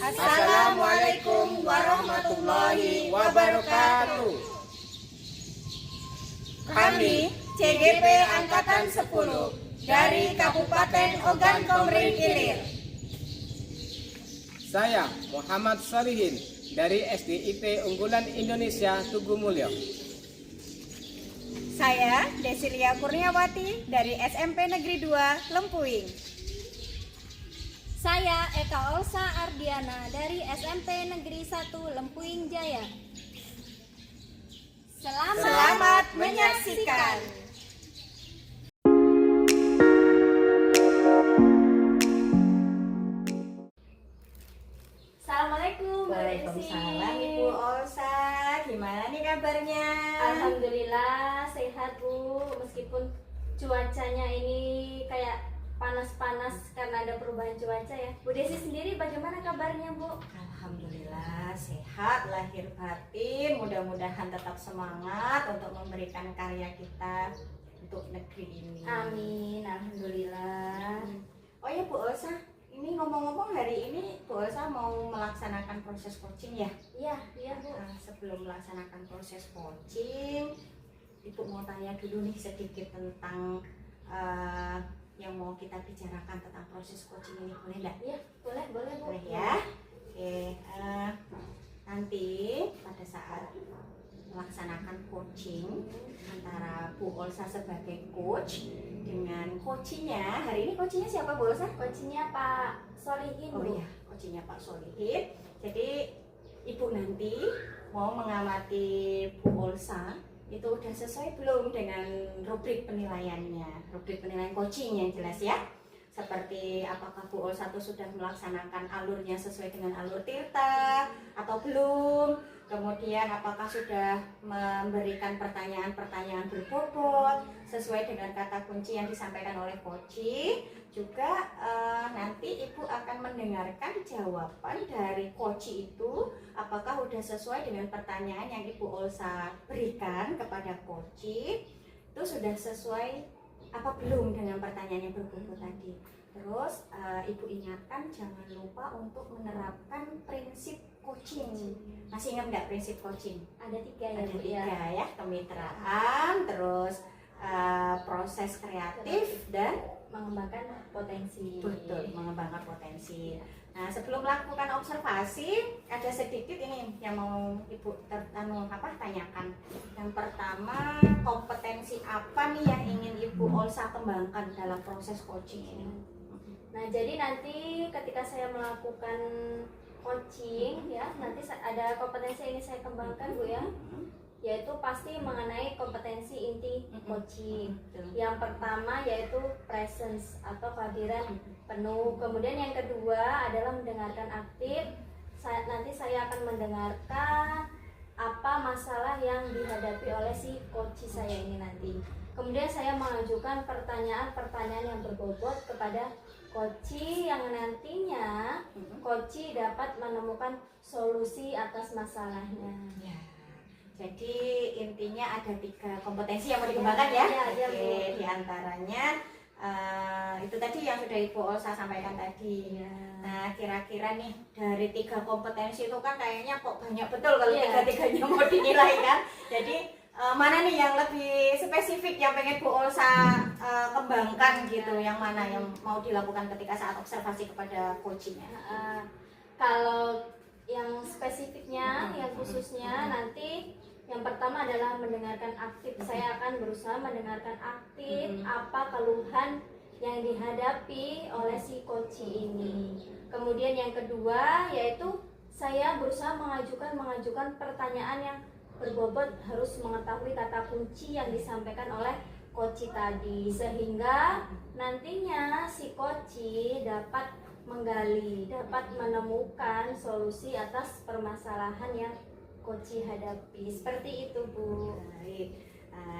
Assalamualaikum warahmatullahi wabarakatuh. Kami CGP Angkatan 10 dari Kabupaten Ogan Komering Ilir. Saya Muhammad Solihin dari SDIT Unggulan Indonesia Tugu Mulyo. Saya Desilia Kurniawati dari SMP Negeri 2 Lempuing. Saya Eka Olsa Ardiana dari SMP Negeri 1 Lempuing Jaya. Selamat menyaksikan. Assalamualaikum. Waalaikumsalam Ibu Olsa. Gimana nih kabarnya? Alhamdulillah sehat Bu, meskipun cuacanya ini kayak panas-panas karena ada perubahan cuaca ya. Bu Desi sendiri bagaimana kabarnya Bu? Alhamdulillah sehat lahir batin. Mudah-mudahan tetap semangat untuk memberikan karya kita untuk negeri ini. Amin, alhamdulillah. Oh ya Bu Olsa, ini ngomong-ngomong hari ini Bu Olsa mau melaksanakan proses coaching ya? Iya Bu. Nah, sebelum melaksanakan proses coaching, Ibu mau tanya dulu nih sedikit tentang yang mau kita bicarakan tentang proses coaching ini, boleh nggak? Iya, boleh Bu. Boleh ya. Oke, nanti pada saat melaksanakan coaching antara Bu Olsa sebagai coach dengan coachingnya, hari ini coachingnya siapa Bu Olsa? Coachingnya Pak Solihin Oh Bu. iya, coachingnya Pak Solihin. Jadi Ibu nanti mau mengamati Bu Olsa itu udah sesuai belum dengan rubrik penilaiannya, rubrik penilaian coaching yang jelas ya. Seperti apakah Bu Olsa itu sudah melaksanakan alurnya sesuai dengan alur Tirta atau belum. Kemudian apakah sudah memberikan pertanyaan-pertanyaan berbobot sesuai dengan kata kunci yang disampaikan oleh coaching. Juga nanti Ibu akan mendengarkan jawaban dari coach itu, apakah sudah sesuai dengan pertanyaan yang Ibu Olsa berikan kepada coach, itu sudah sesuai apa belum dengan pertanyaan yang berbobot tadi. Terus Ibu ingatkan jangan lupa untuk menerapkan prinsip coaching. Masih ingat nggak prinsip coaching? Ada 3 ya Ada Bu 3 ya, kemitraan, terus proses kreatif dan mengembangkan potensi. betul, mengembangkan potensi. Nah, sebelum melakukan observasi, ada sedikit ini yang mau Ibu tanyakan. Yang pertama, kompetensi apa nih yang ingin Ibu Olsa kembangkan dalam proses coaching ini? Nah, jadi nanti ketika saya melakukan coaching ya, nanti ada kompetensi yang ingin saya kembangkan Bu ya, yaitu pasti mengenai kompetensi inti coaching. Yang pertama yaitu presence atau kehadiran penuh. Kemudian yang kedua adalah mendengarkan aktif. Nanti saya akan mendengarkan apa masalah yang dihadapi oleh si coach saya ini nanti. Kemudian saya mengajukan pertanyaan-pertanyaan yang berbobot kepada coach yang nantinya coach dapat menemukan solusi atas masalahnya. Ya. Jadi intinya ada 3 kompetensi yang mau dikembangkan ya. Oke, di antaranya itu tadi yang sudah Ibu Olsa sampaikan tadi. Nah, kira-kira nih dari 3 kompetensi itu kan kayaknya kok banyak betul kalau tiga-tiganya mau dinilai kan. Jadi mana nih yang lebih spesifik yang pengen Bu Olsa kembangkan gitu, yang mana yang mau dilakukan ketika saat observasi kepada coachingnya? Kalau yang spesifiknya, yang khususnya nanti yang pertama adalah mendengarkan aktif. Saya akan berusaha mendengarkan aktif apa keluhan yang dihadapi oleh si coach ini. Kemudian yang kedua yaitu saya berusaha mengajukan pertanyaan yang berbobot, harus mengetahui kata kunci yang disampaikan oleh coach tadi, sehingga nantinya si coach dapat menggali, dapat menemukan solusi atas permasalahan yang coach hadapi. Seperti itu Bu. Baik.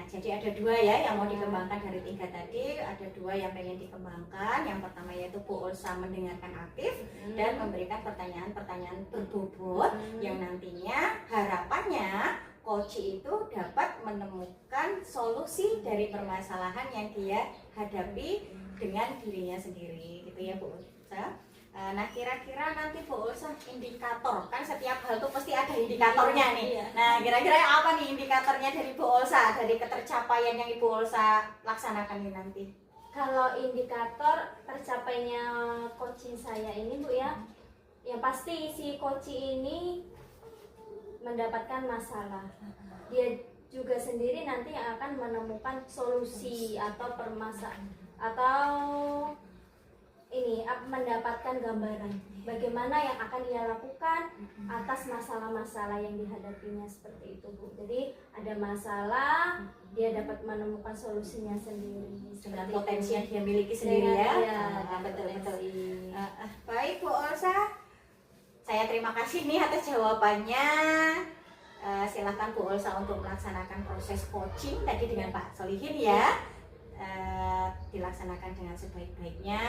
Jadi ada 2 ya yang mau dikembangkan dari 3 tadi. Ada 2 yang pengen dikembangkan. Yang pertama yaitu Bu Olsa mendengarkan aktif dan memberikan pertanyaan-pertanyaan berbobot yang nantinya harapannya coach itu dapat menemukan solusi dari permasalahan yang dia hadapi dengan dirinya sendiri, gitu ya Bu Olsa. Nah, kira-kira nanti Bu Ulsa indikator, kan setiap hal tuh pasti ada indikatornya nih. Iya. Nah, kira-kira apa nih indikatornya dari Bu Ulsa, dari ketercapaian yang Ibu Ulsa laksanakan ini nanti? Kalau indikator tercapainya coaching saya ini Bu ya, yang pasti si coaching ini mendapatkan masalah. Dia juga sendiri nanti yang akan menemukan solusi atau permasalahan atau ini mendapatkan gambaran bagaimana yang akan ia lakukan atas masalah-masalah yang dihadapinya seperti itu Bu. Jadi ada masalah, dia dapat menemukan solusinya sendiri Dengan seperti potensi itu. yang dia miliki sendiri ya. Iya, Nah, dengan betul-betul. potensi. Baik Bu Ulsa, saya terima kasih nih atas jawabannya. Silahkan Bu Ulsa untuk melaksanakan proses coaching tadi dengan Pak Solihin ya. Dilaksanakan dengan sebaik-baiknya,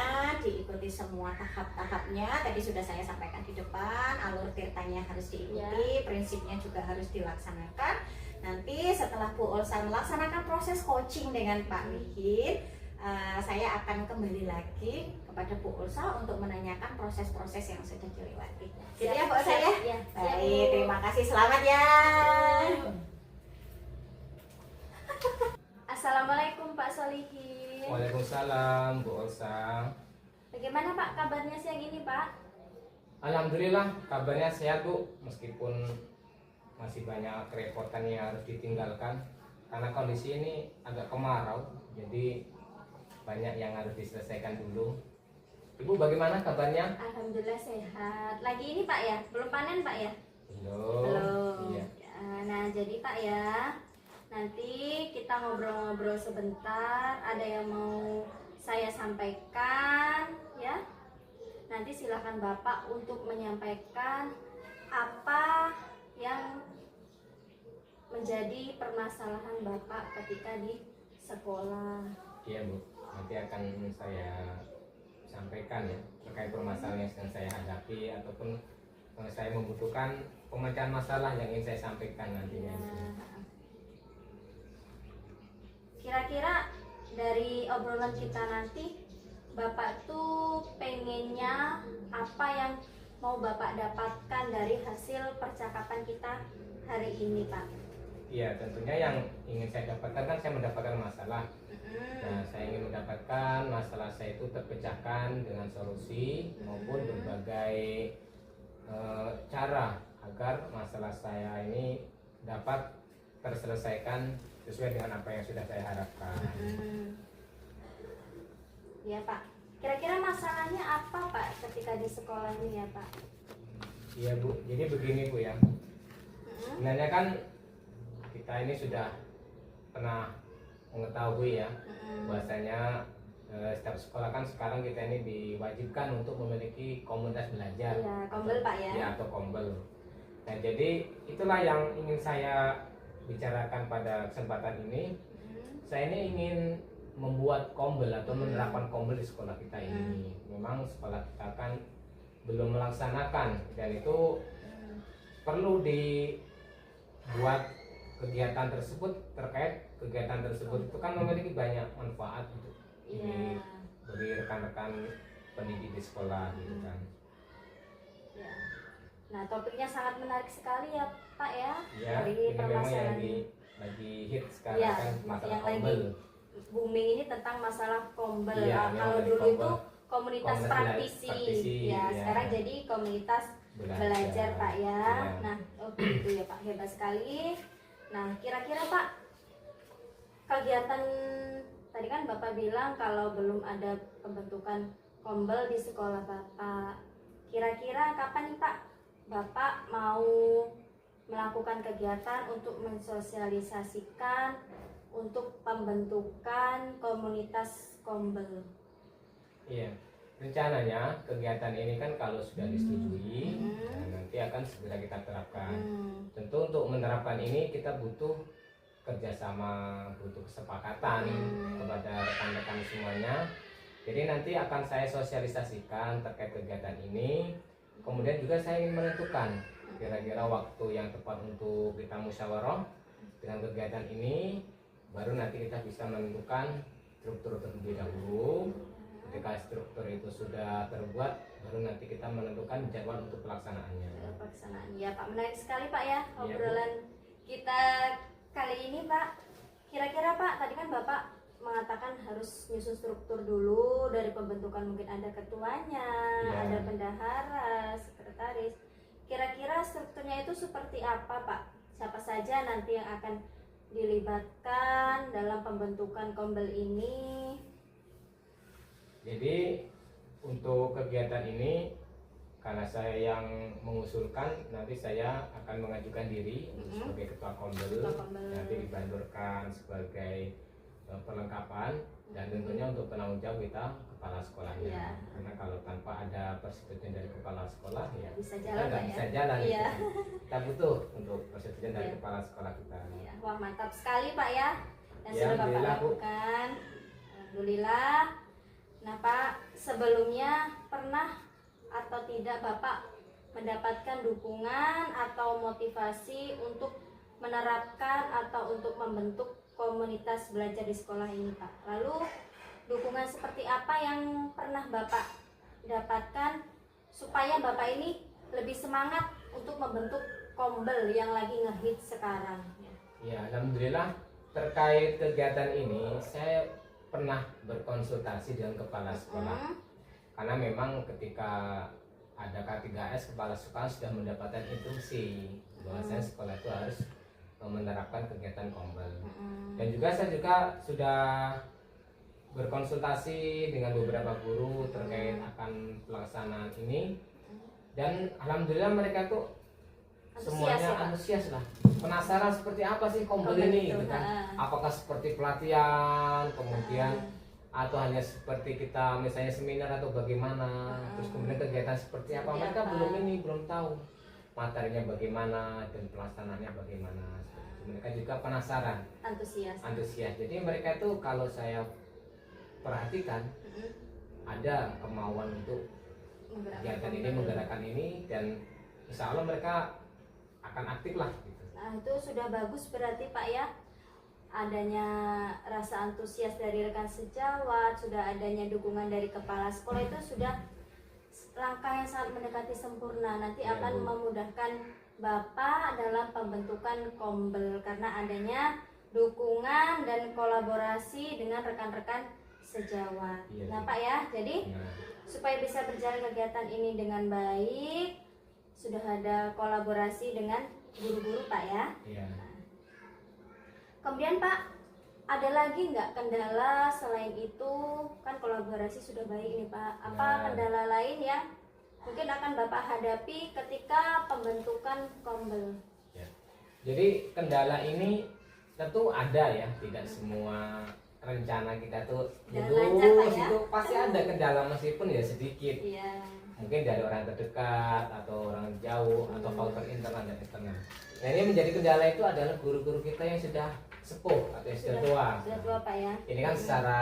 diikuti semua tahap-tahapnya. Tadi sudah saya sampaikan di depan, alur tirtanya harus diikuti, prinsipnya juga harus dilaksanakan. Nanti setelah Bu Ulsa melaksanakan proses coaching dengan Pak Lihin, saya akan kembali lagi kepada Bu Ulsa untuk menanyakan proses-proses yang sudah dilewati. Gitu ya Bu Ulsa ya? Ya, Baik, terima kasih, selamat ya. Assalamualaikum Pak Solihin. Waalaikumsalam Bu Ulsa. Bagaimana Pak kabarnya siang ini Pak? Alhamdulillah kabarnya sehat Bu, meskipun masih banyak kerepotan yang harus ditinggalkan karena kondisi ini agak kemarau, jadi banyak yang harus diselesaikan dulu. Ibu bagaimana kabarnya? Alhamdulillah sehat. Lagi ini Pak ya? Belum panen Pak ya? Belum. Iya. Ya, nah jadi Pak ya, nanti kita ngobrol-ngobrol sebentar. Ada yang mau saya sampaikan ya? Nanti silakan Bapak untuk menyampaikan apa yang menjadi permasalahan Bapak ketika di sekolah. Iya Bu, nanti akan saya sampaikan ya terkait permasalahan yang sedang saya hadapi ataupun saya membutuhkan pemecahan masalah yang ingin saya sampaikan nantinya. Ya. Kira-kira dari obrolan kita nanti Bapak tuh pengennya apa yang mau Bapak dapatkan dari hasil percakapan kita hari ini Pak? Iya, tentunya yang ingin saya dapatkan kan saya mendapatkan masalah. Nah, saya ingin mendapatkan masalah saya itu terpecahkan dengan solusi maupun berbagai cara agar masalah saya ini dapat terselesaikan sesuai dengan apa yang sudah saya harapkan. Ya Pak. Kira-kira masalahnya apa Pak ketika di sekolah ini ya Pak? Iya Bu, jadi begini Bu ya. Sebenarnya kan kita ini sudah pernah mengetahui ya bahwasanya setiap sekolah kan sekarang kita ini diwajibkan untuk memiliki komunitas belajar. Iya, kombel Pak ya. Ya, atau kombel. Nah, jadi itulah yang ingin saya bicarakan pada kesempatan ini. Saya ini ingin membuat kombel atau menerapkan kombel di sekolah kita ini. Memang sekolah kita kan belum melaksanakan dan itu perlu dibuat kegiatan tersebut. Terkait kegiatan tersebut itu kan memiliki banyak manfaat gitu. Ini bagi rekan-rekan pendidik di sekolah gitu kan. Ya. Nah, topiknya sangat menarik sekali ya Pak ya. Ya, Dari ini memang permasalahan yang lagi hit sekarang ya, kan masalah yang kombel. booming ini tentang masalah kombel. Iya, Kalau dari dulu kombel. itu komunitas praktisi. Ya, ya. sekarang jadi komunitas belajar Pak ya. Nah, oh gitu ya Pak, hebat sekali. Nah, kira-kira Pak, kegiatan tadi kan Bapak bilang kalau belum ada pembentukan kombel di sekolah Bapak. Kira-kira kapan nih Pak Bapak mau melakukan kegiatan untuk mensosialisasikan untuk pembentukan komunitas kombel? Iya, rencananya kegiatan ini kan kalau sudah disetujui, nah, nanti akan segera kita terapkan. Tentu untuk menerapkan ini kita butuh kerjasama, butuh kesepakatan kepada rekan-rekan semuanya. Jadi nanti akan saya sosialisasikan terkait kegiatan ini. Kemudian juga saya ingin menentukan kira-kira waktu yang tepat untuk kita musyawarah dengan kegiatan ini. Baru nanti kita bisa menentukan struktur terlebih dahulu. Ketika struktur itu sudah terbuat, baru nanti kita menentukan jadwal untuk pelaksanaannya. Pelaksanaan. Ya Pak, menarik sekali Pak ya Bu. obrolan kita kali ini Pak. Kira-kira Pak, tadi kan Bapak mengatakan harus nyusun struktur dulu dari pembentukan, mungkin ada ketuanya, Ya. ada bendahara, sekretaris. Kira-kira strukturnya itu seperti apa Pak? Siapa saja nanti yang akan dilibatkan dalam pembentukan kombel ini? Jadi untuk kegiatan ini, karena saya yang mengusulkan, nanti saya akan mengajukan diri sebagai ketua kombel, Ketua kombel. nanti dibanturkan sebagai perlengkapan, dan tentunya untuk penanggung jawab kita kepala sekolahnya. Iya. Karena kalau tanpa ada persetujuan dari kepala sekolah, ya Bisa kita jalan nggak Pak ya? bisa jalan. Iya. gitu. Kita butuh untuk persetujuan dari Iya. kepala sekolah kita. Ya, wah mantap sekali Pak ya, yang Ya, sudah Bapak alhamdulillah, Bu. lakukan. Alhamdulillah. Nah Pak, sebelumnya pernah atau tidak Bapak mendapatkan dukungan atau motivasi untuk menerapkan atau untuk membentuk komunitas belajar di sekolah ini Pak? Lalu dukungan seperti apa yang pernah Bapak dapatkan supaya Bapak ini lebih semangat untuk membentuk kombel yang lagi ngehits sekarang? Ya, alhamdulillah terkait kegiatan ini saya pernah berkonsultasi dengan kepala sekolah. Karena memang ketika ada K3S, kepala sekolah sudah mendapatkan instruksi bahwasanya sekolah itu harus menerapkan kegiatan kombel. Dan juga saya juga sudah berkonsultasi dengan beberapa guru terkait akan pelaksanaan ini, dan alhamdulillah mereka tuh semuanya ya, Pak? antusias lah, penasaran seperti apa sih kombel Kombel ini itu, gitu kan. ha. Apakah seperti pelatihan kemudian atau hanya seperti kita misalnya seminar atau bagaimana, terus kemudian kegiatan seperti apa, Seperti mereka apa? belum tahu materinya bagaimana dan pelaksanaannya bagaimana. Seperti itu. Mereka juga penasaran, antusias. Jadi mereka itu kalau saya perhatikan ada kemauan untuk kegiatan ini, menggerakkan ini, dan insya Allah mereka akan aktif lah gitu. Nah itu sudah bagus berarti Pak ya, adanya rasa antusias dari rekan sejawat, sudah adanya dukungan dari kepala sekolah, itu sudah langkah yang sangat mendekati sempurna. Nanti Ya, akan Bu. memudahkan Bapak dalam pembentukan kombel karena adanya dukungan dan kolaborasi dengan rekan-rekan sejawat. Iya, Nah Bu. Pak ya, jadi Nah, supaya bisa berjalan kegiatan ini dengan baik, sudah ada kolaborasi dengan guru-guru Pak ya. iya. Kemudian Pak, ada lagi nggak kendala selain itu? Kan kolaborasi sudah baik nih Pak. Apa Ya. kendala lain yang mungkin akan Bapak hadapi ketika pembentukan kombel? Ya. Jadi kendala ini tentu ada ya, tidak semua rencana kita tuh Jalan lancar, Pak, mulus, ya? itu pasti ada kendala meskipun ya sedikit. Iya. Mungkin dari orang terdekat atau orang jauh atau faktor internal dan eksternal. Nah, ini menjadi kendala itu adalah guru-guru kita yang sudah sepuh atau yang sudah tua. Sudah tua Pak ya. Ini kan secara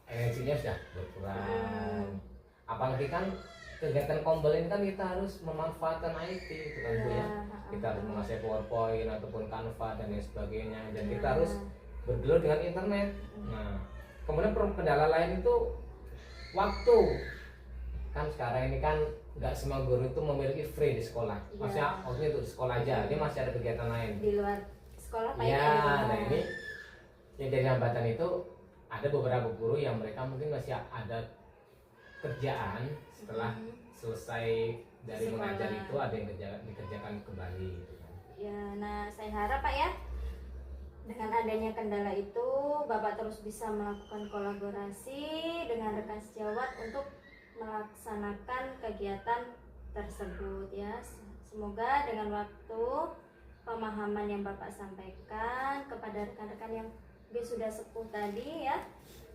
energinya sudah berkurang. Apalagi kan kegiatan kombel ini kan kita harus memanfaatkan IT itu kan Bu ya. Kita harus menguasai PowerPoint ataupun Canva dan lain sebagainya, dan kita harus bergelut dengan internet. Nah, kemudian kendala lain itu waktu. Kan sekarang ini kan nggak semua guru itu memiliki free di sekolah. Maksudnya waktunya untuk di sekolah aja, dia masih ada kegiatan lain. Di luar sekolah Pak Iya, ya. nah ini yang jadi hambatan itu ada beberapa guru yang mereka mungkin masih ada kerjaan setelah selesai dari Sekolah. mengajar itu, ada yang dikerjakan kembali gitu kan. Ya, nah saya harap Pak ya, dengan adanya kendala itu Bapak terus bisa melakukan kolaborasi dengan rekan sejawat untuk melaksanakan kegiatan tersebut ya. Semoga dengan waktu pemahaman yang Bapak sampaikan kepada rekan-rekan yang sudah sepuh tadi ya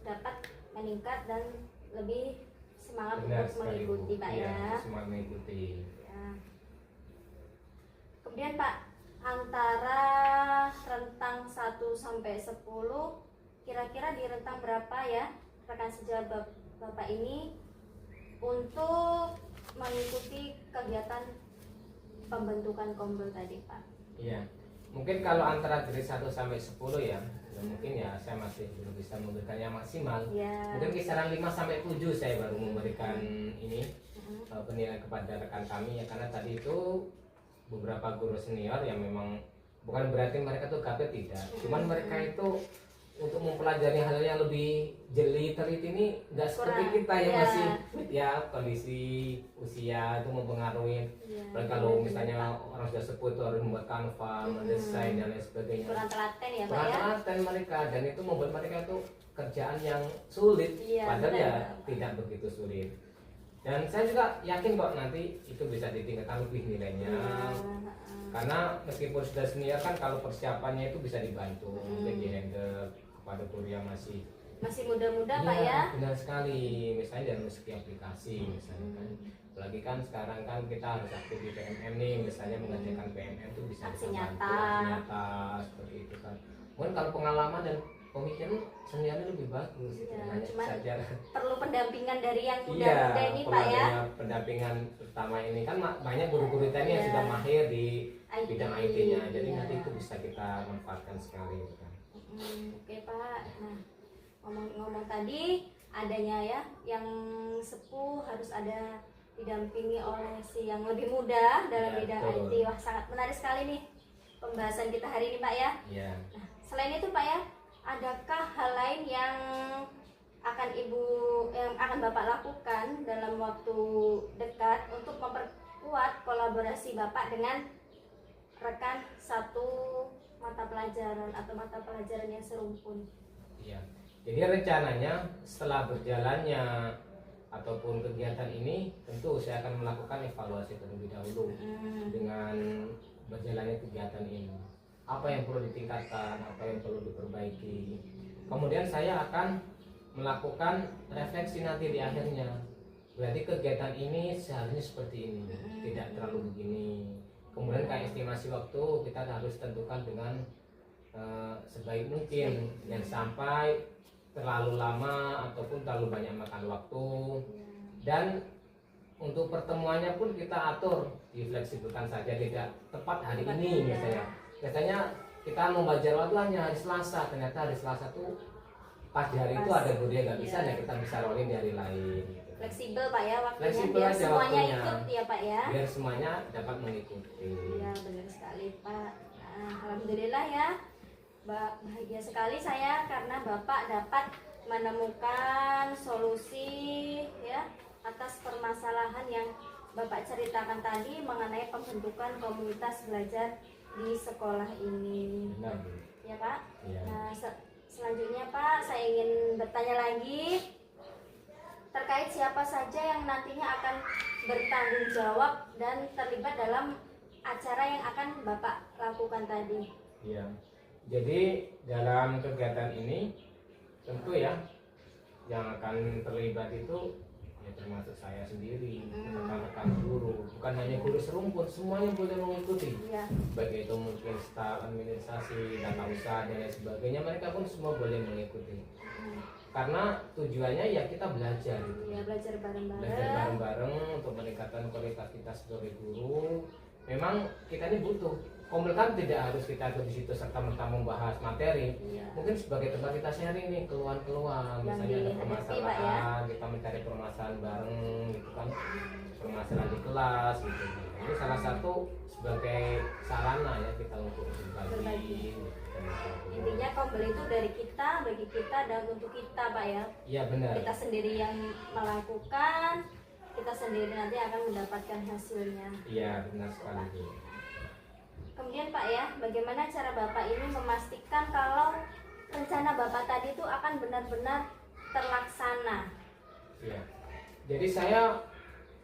dapat meningkat dan lebih semangat Benar untuk sekali, mengikuti Bu. Pak Iya, ya. semangat mengikuti. Ya. Kemudian Pak, antara rentang 1 sampai 10 kira-kira di rentang berapa ya rekan sejawat Bapak ini untuk mengikuti kegiatan pembentukan kombel tadi Pak? Iya. Mungkin kalau antara grade 1 sampai 10 ya, mungkin ya saya masih belum bisa memberikan yang maksimal. Ya. Mungkin kisaran 5 sampai 7 saya baru memberikan ini penilaian kepada rekan kami ya, karena tadi itu beberapa guru senior yang memang bukan berarti mereka tuh gapet, tidak. Cuman mereka itu untuk mempelajari hal yang lebih jeli teliti ini nggak seperti kita yang masih ya kondisi usia itu mempengaruhi. Kalau misalnya orang sudah sepuh itu harus membuat kanva, mendesain dan lain sebagainya. Kurang telaten ya Pak Kurang ya. telaten mereka, dan itu membuat mereka itu kerjaan yang sulit. Padahal benar. ya tidak begitu sulit. Dan saya juga yakin kok nanti itu bisa ditingkatkan lebih nilainya. Karena meskipun sudah senior kan kalau persiapannya itu bisa dibantu, mungkin di handle kepada guru yang masih muda-muda Pak ya. Benar sekali, misalnya dari segi aplikasi misalnya kan. Apalagi kan sekarang kan kita harus aktif di PMM nih, misalnya mengerjakan PMM itu bisa Aksi dibantu, nyata. aksi nyata seperti itu kan. Mungkin kalau pengalaman dan pemikiran seniornya lebih bagus gitu. Iya, cuman saja perlu pendampingan dari yang iya, muda-muda ini Pak ya. pendampingan pertama ini kan banyak guru-guru teknik yang sudah mahir di bidang IT-nya, jadi nanti itu bisa kita manfaatkan sekali gitu kan. Oke Pak. Nah, ngomong-ngomong tadi adanya ya yang sepuh harus ada didampingi oleh si yang lebih muda dalam bidang betul. IT. Wah, sangat menarik sekali nih pembahasan kita hari ini Pak ya. Iya. Nah, selain itu Pak ya, adakah hal lain yang akan Bapak lakukan dalam waktu dekat untuk memperkuat kolaborasi Bapak dengan rekan satu mata pelajaran atau mata pelajaran yang serumpun? Iya. Jadi rencananya setelah berjalannya ataupun kegiatan ini, tentu saya akan melakukan evaluasi terlebih dahulu dengan berjalannya kegiatan ini. Apa yang perlu ditingkatkan, apa yang perlu diperbaiki. Kemudian saya akan melakukan refleksi nanti di akhirnya. Berarti kegiatan ini seharusnya seperti ini, tidak terlalu begini. Kemudian kayak estimasi waktu kita harus tentukan dengan sebaik mungkin, jangan sampai terlalu lama ataupun terlalu banyak makan waktu. Dan untuk pertemuannya pun kita atur, difleksibelkan saja, tidak tepat hari ini misalnya. Biasanya kita membaca jadwal hanya hari Selasa, ternyata hari Selasa tuh pas di hari itu ada guru yang nggak bisa, ya kita bisa rolling di hari lain. Fleksibel Pak ya waktunya, Fleksibel biar aja semuanya waktunya. ikut ya Pak ya. Biar semuanya dapat mengikuti. Ya benar sekali Pak. Nah, alhamdulillah ya, bahagia sekali saya karena Bapak dapat menemukan solusi ya atas permasalahan yang Bapak ceritakan tadi mengenai pembentukan komunitas belajar di sekolah ini. Benar, Bu. Ya Pak. Iya. Nah, selanjutnya Pak, saya ingin bertanya lagi terkait siapa saja yang nantinya akan bertanggung jawab dan terlibat dalam acara yang akan Bapak lakukan tadi. Iya. Jadi dalam kegiatan ini tentu ya yang akan terlibat itu ya termasuk saya sendiri, rekan-rekan guru, bukan hanya guru serumpun, semuanya boleh mengikuti. Iya. Baik itu mungkin staf administrasi, tata usaha dan lain sebagainya, mereka pun semua boleh mengikuti. Karena tujuannya ya kita belajar gitu. Ya, belajar Belajar bareng-bareng. bareng-bareng untuk meningkatkan kualitas kita sebagai guru. Memang kita ini butuh. Komel kan tidak harus kita di situ serta merta membahas materi. Iya. Mungkin sebagai tempat kita sharing nih keluhan-keluhan, Yang misalnya ada dihadapi, permasalahan, kita mencari permasalahan bareng gitu kan, permasalahan di kelas gitu. Ini salah satu sebagai sarana ya kita untuk berbagi. Intinya Komel itu dari kita, bagi kita dan untuk kita Pak ya. Iya benar. Kita sendiri yang melakukan, kita sendiri nanti akan mendapatkan hasilnya. Iya benar sekali. Bu. Kemudian Pak ya, bagaimana cara Bapak ini memastikan kalau rencana Bapak tadi itu akan benar-benar terlaksana? Iya. Jadi saya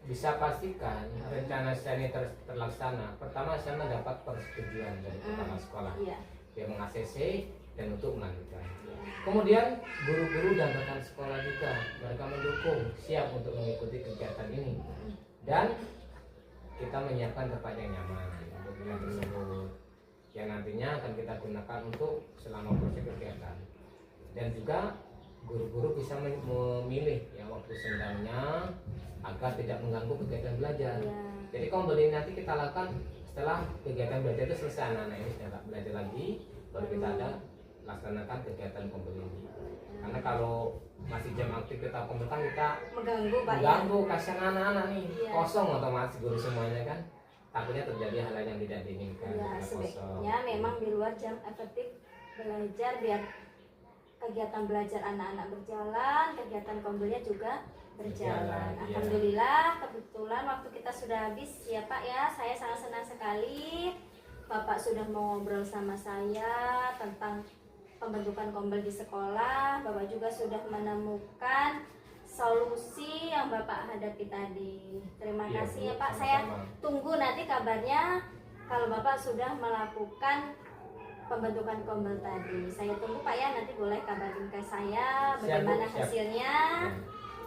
bisa pastikan rencana saya ini terlaksana. Pertama saya mendapat persetujuan dari kepala sekolah. Iya. Dia meng-ACC dan untuk melanjutkan. Kemudian guru-guru dan rekan sekolah juga mereka mendukung, siap untuk mengikuti kegiatan ini. Dan kita menyiapkan tempat yang nyaman untuk kegiatan tersebut yang nantinya akan kita gunakan untuk selama proses kegiatan. Dan juga guru-guru bisa memilih ya waktu senggangnya agar tidak mengganggu kegiatan belajar. Ya. Jadi kombel ini nanti kita lakukan setelah kegiatan belajar itu selesai, anak-anak ini sudah belajar lagi, baru kita ada laksanakan kegiatan kombel ini. Karena kalau masih jam aktif kita kombel kan kita Mengganggu Pak ya. mengganggu, kasihan anak-anak nih, Iya. kosong otomatis guru semuanya kan, takutnya terjadi hal yang tidak diinginkan. Ya, karena kosong. sebaiknya memang di luar jam efektif belajar biar kegiatan belajar anak-anak berjalan, kegiatan kombelnya juga berjalan. Berjalan, iya. Alhamdulillah, kebetulan waktu kita sudah habis ya Pak ya. Saya sangat senang sekali Bapak sudah mau ngobrol sama saya tentang pembentukan kombel di sekolah. Bapak juga sudah menemukan solusi yang Bapak hadapi tadi. Terima Iya, kasih Bu, ya Pak. Saya sama-sama. tunggu nanti kabarnya kalau Bapak sudah melakukan pembentukan kombel tadi. Saya tunggu Pak ya, nanti boleh kabarin ke saya Siap, Bu, bagaimana siap. hasilnya.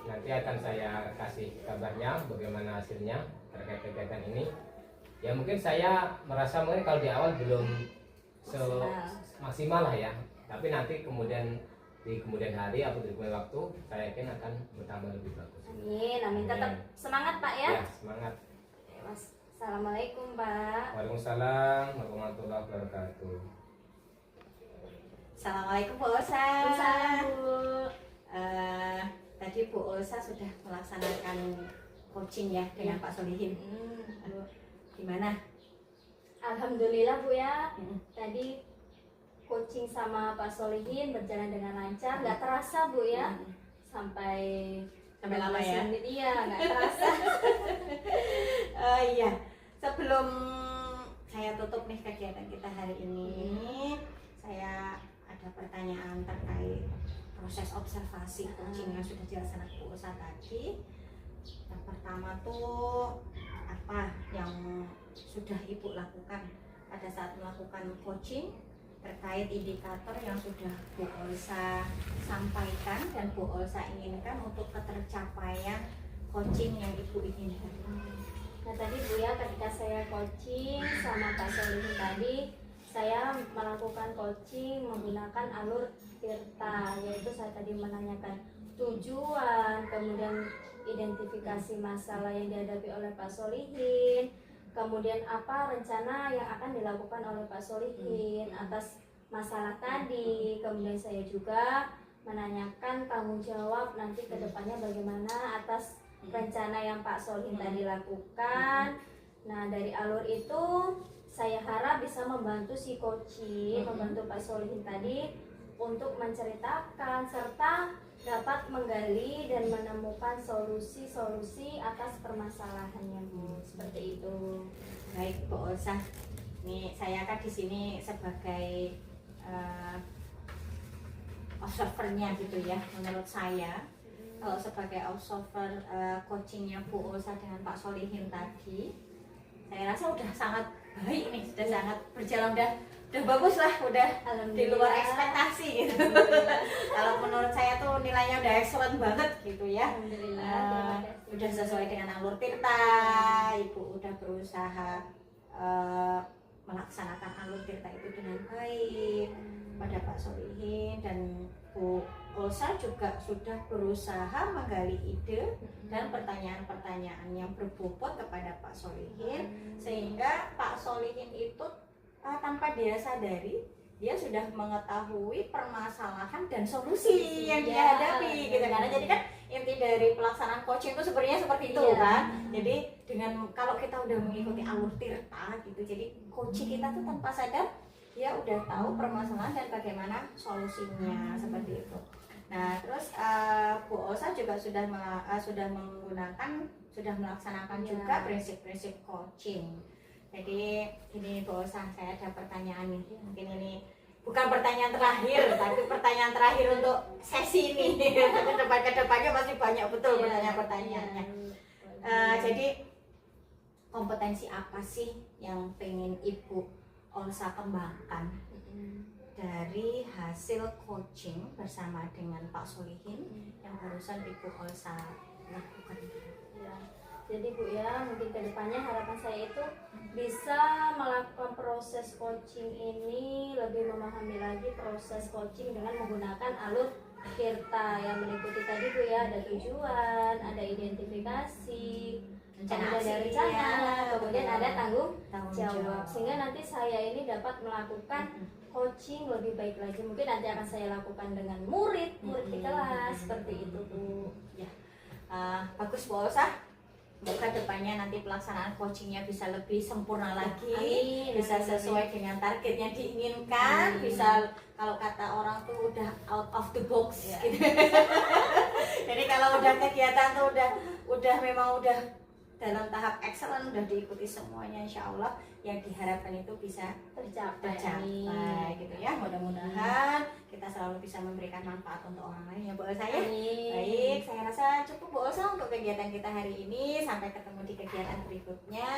Nanti akan saya kasih kabarnya bagaimana hasilnya terkait kegiatan ini. Ya mungkin saya merasa mungkin kalau di awal belum maksimal lah ya, tapi nanti kemudian di kemudian hari atau di kemudian waktu saya yakin akan bertambah lebih bagus. Amin, amin. Tetap Amin. semangat Pak ya. Ya, semangat. Assalamualaikum Pak. Waalaikumsalam warahmatullahi wabarakatuh. Assalamualaikum Bu Olsa. Waalaikumsalam Bu. Tadi Bu Olsa sudah melaksanakan coaching ya dengan Ya. Pak Solihin. Aduh, gimana? Alhamdulillah Bu ya. Mm. Tadi coaching sama Pak Solihin berjalan dengan lancar, nggak terasa Bu ya. Sampai Sampai lama 15 ya? menit, iya nggak terasa. Iya, sebelum saya tutup nih kegiatan kita hari ini, saya ada pertanyaan terkait proses observasi coaching yang sudah dilaksanakan Bu Olsa tadi. Yang pertama tuh apa yang sudah Ibu lakukan pada saat melakukan coaching terkait indikator yang sudah Bu Olsa sampaikan dan Bu Olsa inginkan untuk ketercapaian coaching yang Ibu inginkan. Nah tadi Bu ya, ketika saya coaching sama Pak Solihin tadi, saya melakukan coaching menggunakan alur Tirta, yaitu saya tadi menanyakan tujuan, kemudian identifikasi masalah yang dihadapi oleh Pak Solihin, kemudian apa rencana yang akan dilakukan oleh Pak Solihin atas masalah tadi. Kemudian saya juga menanyakan tanggung jawab nanti ke depannya bagaimana atas rencana yang Pak Solihin tadi lakukan. Nah dari alur itu saya harap bisa membantu si coaching, membantu Pak Solihin tadi untuk menceritakan serta dapat menggali dan menemukan solusi-solusi atas permasalahannya Bu. Seperti itu. Baik Bu Olsa, ini saya kan di sini sebagai observernya gitu ya. Menurut saya kalau sebagai observer coachingnya Bu Olsa dengan Pak Solihin tadi, saya rasa udah sangat baik nih, sudah sangat berjalan, udah bagus lah, udah di luar ekspektasi gitu. Kalau menurut saya tuh nilainya udah excellent banget gitu ya. Alhamdulillah. Terima kasih. Udah sesuai dengan alur Tirta, Ibu udah berusaha melaksanakan alur Tirta itu dengan baik pada Pak Solihin, dan Bu Olsa juga sudah berusaha menggali ide dan pertanyaan-pertanyaan yang berbobot kepada Pak Solihin, sehingga Pak Solihin itu tanpa dia sadari dia sudah mengetahui permasalahan dan solusi yang dia hadapi gitu kan. Jadi kan inti dari pelaksanaan coaching itu sebenarnya seperti itu kan. Jadi dengan kalau kita udah mengikuti alur Tirta gitu, jadi coaching kita tuh tanpa sadar dia udah tahu permasalahan dan bagaimana solusinya seperti itu. Nah terus Bu Olsa juga sudah melaksanakan juga prinsip-prinsip coaching. Jadi ini Bu Olsa, saya ada pertanyaan nih. Mungkin ini bukan pertanyaan terakhir, tapi pertanyaan terakhir untuk sesi ini. Kedepannya pasti banyak betul pertanyaan-pertanyaannya. Jadi kompetensi apa sih yang pengen Ibu Olsa kembangkan dari hasil coaching bersama dengan Pak Solihin yang barusan Ibu Olsa lakukan? Ya. Jadi Bu ya, mungkin kedepannya harapan saya itu bisa melakukan proses coaching ini lebih memahami lagi proses coaching dengan menggunakan alur Tirta yang meliputi tadi Bu ya, ada tujuan, ada identifikasi, Rencana kemudian ada aksi, rencana, ya, kemudian betul. ada tanggung Tanggung jawab. Sehingga nanti saya ini dapat melakukan coaching lebih baik lagi. Mungkin nanti akan saya lakukan dengan murid di kelas seperti itu Bu. Ya, bagus Bu Olsa. Semoga depannya nanti pelaksanaan coachingnya bisa lebih sempurna lagi, Amin, bisa amin, sesuai dengan targetnya diinginkan, Amin. bisa kalau kata orang tuh udah out of the box Ya. gitu. Jadi kalau udah kegiatan tuh udah memang udah dalam tahap excellent, udah diikuti semuanya, insya Allah yang diharapkan itu bisa Tercapai. tercapai gitu ya. Mudah-mudahan kita selalu bisa memberikan manfaat untuk orang lain ya Bu Elsa ya. Amin. Baik, saya rasa cukup Bu Elsa untuk kegiatan kita hari ini. Sampai ketemu di kegiatan berikutnya.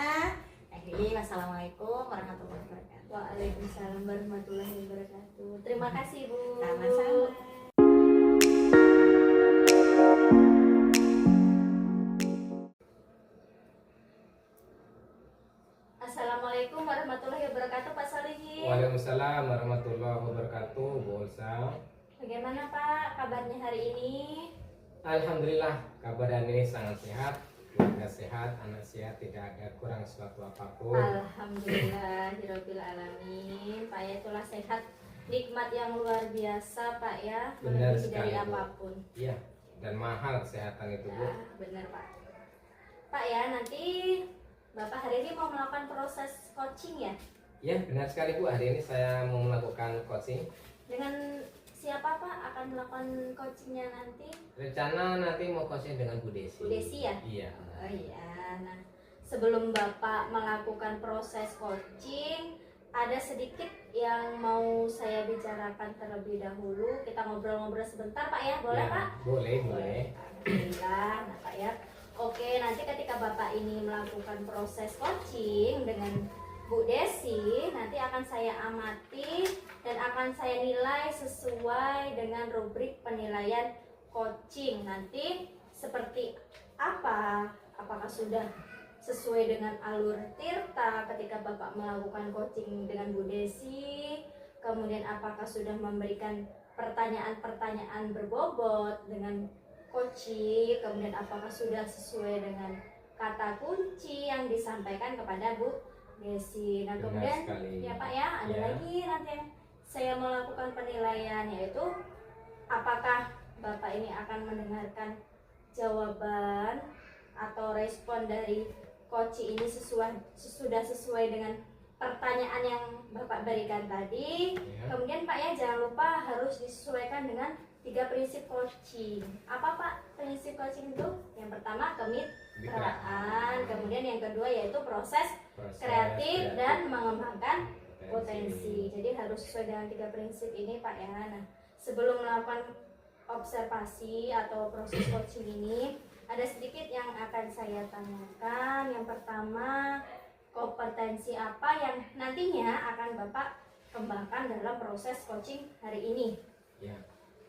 Akhirnya wassalamualaikum warahmatullahi wabarakatuh. Waalaikumsalam warahmatullahi wabarakatuh. Terima kasih Bu. Sama-sama. Assalamualaikum warahmatullahi wabarakatuh Pak Solihin. Waalaikumsalam warahmatullahi wabarakatuh, Bu Olsa. Bagaimana Pak kabarnya hari ini? Alhamdulillah kabar ini sangat sehat, keluarga sehat, anak sehat, tidak ada kurang suatu apapun. Alhamdulillah hiraubil alamin. Pak ya itulah sehat, nikmat yang luar biasa Pak ya, Benar melebihi dari sekali, Bu. apapun. Iya, dan mahal kesehatan itu, Bu. Ya, benar Pak. Pak ya nanti Bapak hari ini mau melakukan proses coaching ya? Ya, benar sekali, Bu. Hari ini saya mau melakukan coaching. Dengan siapa Pak akan melakukan coachingnya nanti? Rencana nanti mau coaching dengan Bu Desi. Bu Desi ya? Iya. Oh iya, nah sebelum Bapak melakukan proses coaching, ada sedikit yang mau saya bicarakan terlebih dahulu. Kita ngobrol-ngobrol sebentar Pak ya, boleh Ya, Pak? Boleh, boleh. Alhamdulillah, nah Pak ya. Oke, nanti ketika Bapak ini melakukan proses coaching dengan Bu Desi, nanti akan saya amati dan akan saya nilai sesuai dengan rubrik penilaian coaching. Nanti seperti apa? Apakah sudah sesuai dengan alur Tirta ketika Bapak melakukan coaching dengan Bu Desi? Kemudian apakah sudah memberikan pertanyaan-pertanyaan berbobot dengan coaching? Kemudian apakah sudah sesuai dengan kata kunci yang disampaikan kepada Bu Desi? Nah, Benar kemudian sekali. ya Pak ya, ada Ya. lagi nanti yang saya melakukan penilaian, yaitu apakah Bapak ini akan mendengarkan jawaban atau respon dari coach ini sudah sesuai dengan pertanyaan yang Bapak berikan tadi. Ya. Kemudian Pak ya jangan lupa harus disesuaikan dengan 3 prinsip coaching. Apa Pak prinsip coaching itu? Yang pertama kemitraan, kemudian yang kedua yaitu proses kreatif dan mengembangkan potensi. Jadi harus sesuai dengan 3 prinsip ini Pak ya. Nah, sebelum melakukan observasi atau proses coaching ini, ada sedikit yang akan saya tanyakan. Yang pertama, kompetensi apa yang nantinya akan Bapak kembangkan dalam proses coaching hari ini? Ya.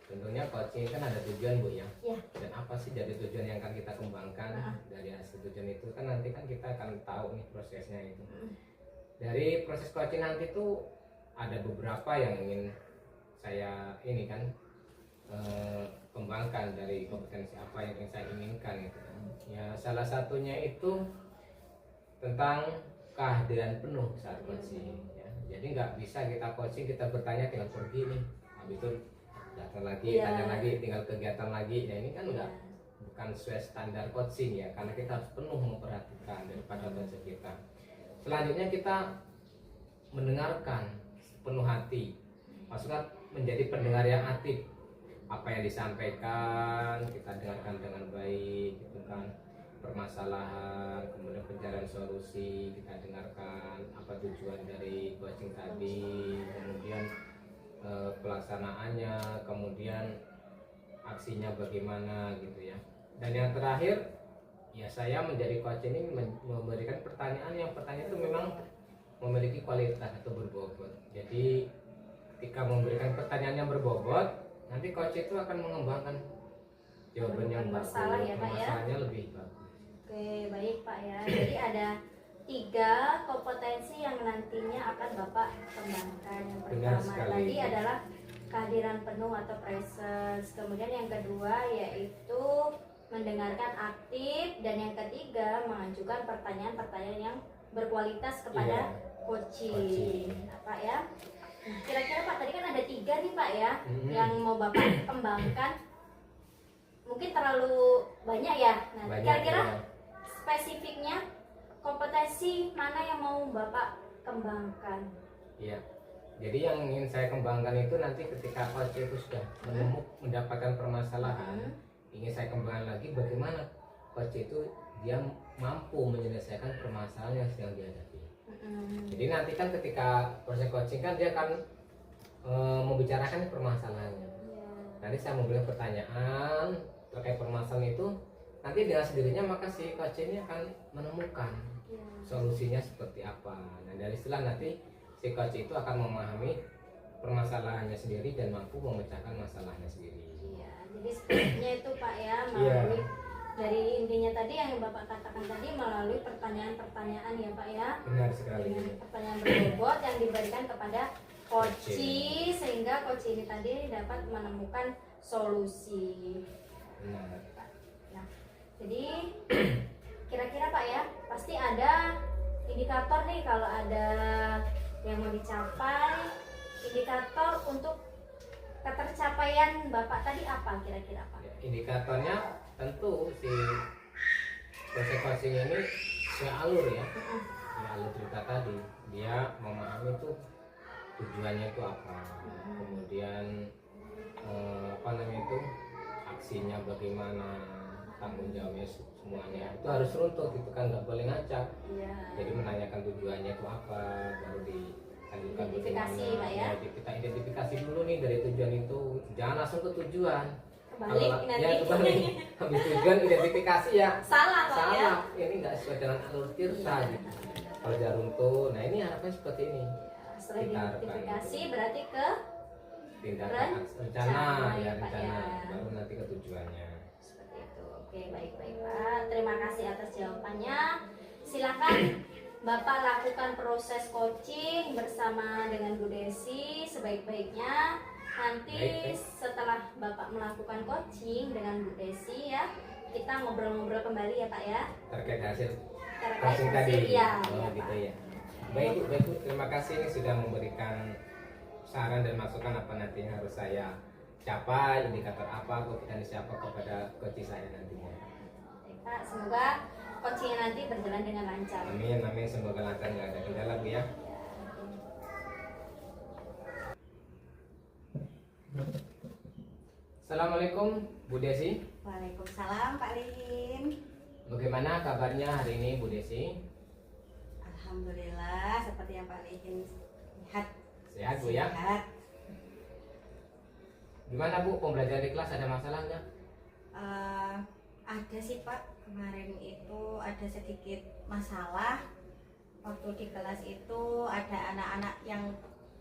Tentunya coaching kan ada tujuan, Bu ya. Ya. Dan apa sih dari tujuan yang akan kita kembangkan? Dari hasil tujuan itu kan nanti kan kita akan tahu nih prosesnya itu. Dari proses coaching nanti tuh ada beberapa yang ingin saya ini kan kembangkan dari kompetensi apa yang ingin saya inginkan gitu kan. Ya salah satunya itu tentang kehadiran penuh saat coaching ya. Jadi nggak bisa kita coaching kita bertanya tinggal pergi nih, habis itu datang lagi, Iya. tanya lagi, tinggal kegiatan lagi. Ya ini kan enggak bukan sesuai standar coaching ya, karena kita harus penuh memperhatikan daripada coaching kita. Selanjutnya kita mendengarkan penuh hati, maksudnya menjadi pendengar yang aktif. Apa yang disampaikan kita dengarkan dengan baik, gitu kan. Permasalahan, kemudian pencarian solusi kita dengarkan, apa tujuan dari coaching tadi, kemudian pelaksanaannya, kemudian aksinya bagaimana gitu ya. Dan yang terakhir ya saya menjadi coach ini memberikan pertanyaan yang pertanyaan itu memang memiliki kualitas atau berbobot. Jadi ketika memberikan pertanyaan yang berbobot, nanti coach itu akan mengembangkan jawaban yang bagus, Masalah ya, Pak, ya? masalahnya lebih bagus. Oke, baik Pak ya. Jadi ada 3 kompetensi yang nantinya akan Bapak kembangkan. Yang Benar pertama sekali. tadi adalah kehadiran penuh atau presence. Kemudian yang kedua yaitu mendengarkan aktif, dan yang ketiga mengajukan pertanyaan-pertanyaan yang berkualitas kepada coaching. Nah, Pak ya. Nah, kira-kira Pak tadi kan ada 3 nih Pak ya yang mau Bapak kembangkan. Mungkin terlalu banyak ya. Nah, kira-kira spesifiknya kompetensi mana yang mau Bapak kembangkan? Iya. Jadi yang ingin saya kembangkan itu nanti ketika coach itu sudah mendapatkan permasalahan, ingin saya kembangkan lagi bagaimana coach itu dia mampu menyelesaikan permasalahan yang sedang dihadapi. Jadi nanti kan ketika proses coaching kan dia akan membicarakan permasalahannya. Nanti saya memberikan pertanyaan terkait permasalahan itu, nanti dengan sendirinya maka si coach ini akan menemukan solusinya seperti apa. Nah dari setelah nanti si coach itu akan memahami permasalahannya sendiri dan mampu memecahkan masalahnya sendiri. Iya, jadi sebenarnya itu Pak ya melalui dari intinya tadi yang Bapak katakan tadi melalui pertanyaan-pertanyaan ya Pak ya. Benar sekali. Dengan pertanyaan berbobot yang diberikan kepada coach sehingga coach ini tadi dapat menemukan solusi. Benar. Nah, jadi kira-kira Pak ya pasti ada indikator nih kalau ada yang mau dicapai, indikator untuk ketercapaian Bapak tadi apa kira-kira Pak? Indikatornya tentu si proses coaching ini sealur ya, alur cerita tadi dia memahami tuh tujuannya itu apa, kemudian apa namanya itu aksinya bagaimana, tanggung jawabnya semuanya itu harus runtuh gitu kan, nggak boleh ngacak. Jadi menanyakan tujuannya itu apa, baru dilanjutkan Identifikasi Pak ya. Kita identifikasi dulu nih dari tujuan itu, jangan langsung ke tujuan. Kebalik Kalau nanti. ya kebalik, habis tujuan identifikasi ya Salah Pak ya. salah, ini nggak sesuai dengan alur tirta gitu. Kalau udah runtuh, nah ini harapannya seperti ini. Setelah Kita harapkan identifikasi itu. berarti ke Tindakan rencana ya, Pak, rencana ya. baru nanti ke tujuannya. seperti itu. Oke, baik-baik Pak. Terima kasih atas jawabannya. Silakan Bapak lakukan proses coaching bersama dengan Bu Desi sebaik-baiknya. Nanti Baik. setelah Bapak melakukan coaching dengan Bu Desi ya, kita ngobrol-ngobrol kembali ya Pak ya. Terkait hasil Terkait coaching tadi. hasil, ya, Oh, ya, gitu Pak. ya. Baik Bu, baik Bu, terima kasih ini sudah memberikan saran dan masukan apa nanti yang harus saya capai, indikator apa, kompetensi apa kepada coach saya nantinya. Baik, Pak, semoga coachingnya nanti berjalan dengan lancar. Amin, amin, semoga lancar, nggak ada kendala Bu ya. Assalamualaikum Bu Desi. Waalaikumsalam Pak Lihin. Bagaimana kabarnya hari ini Bu Desi? Alhamdulillah seperti yang Pak Lihin lihat. Sehat Bu ya? Sehat. Gimana Bu, pembelajaran di kelas ada masalah nggak? Ada sih Pak, kemarin itu ada sedikit masalah. Waktu di kelas itu ada anak-anak yang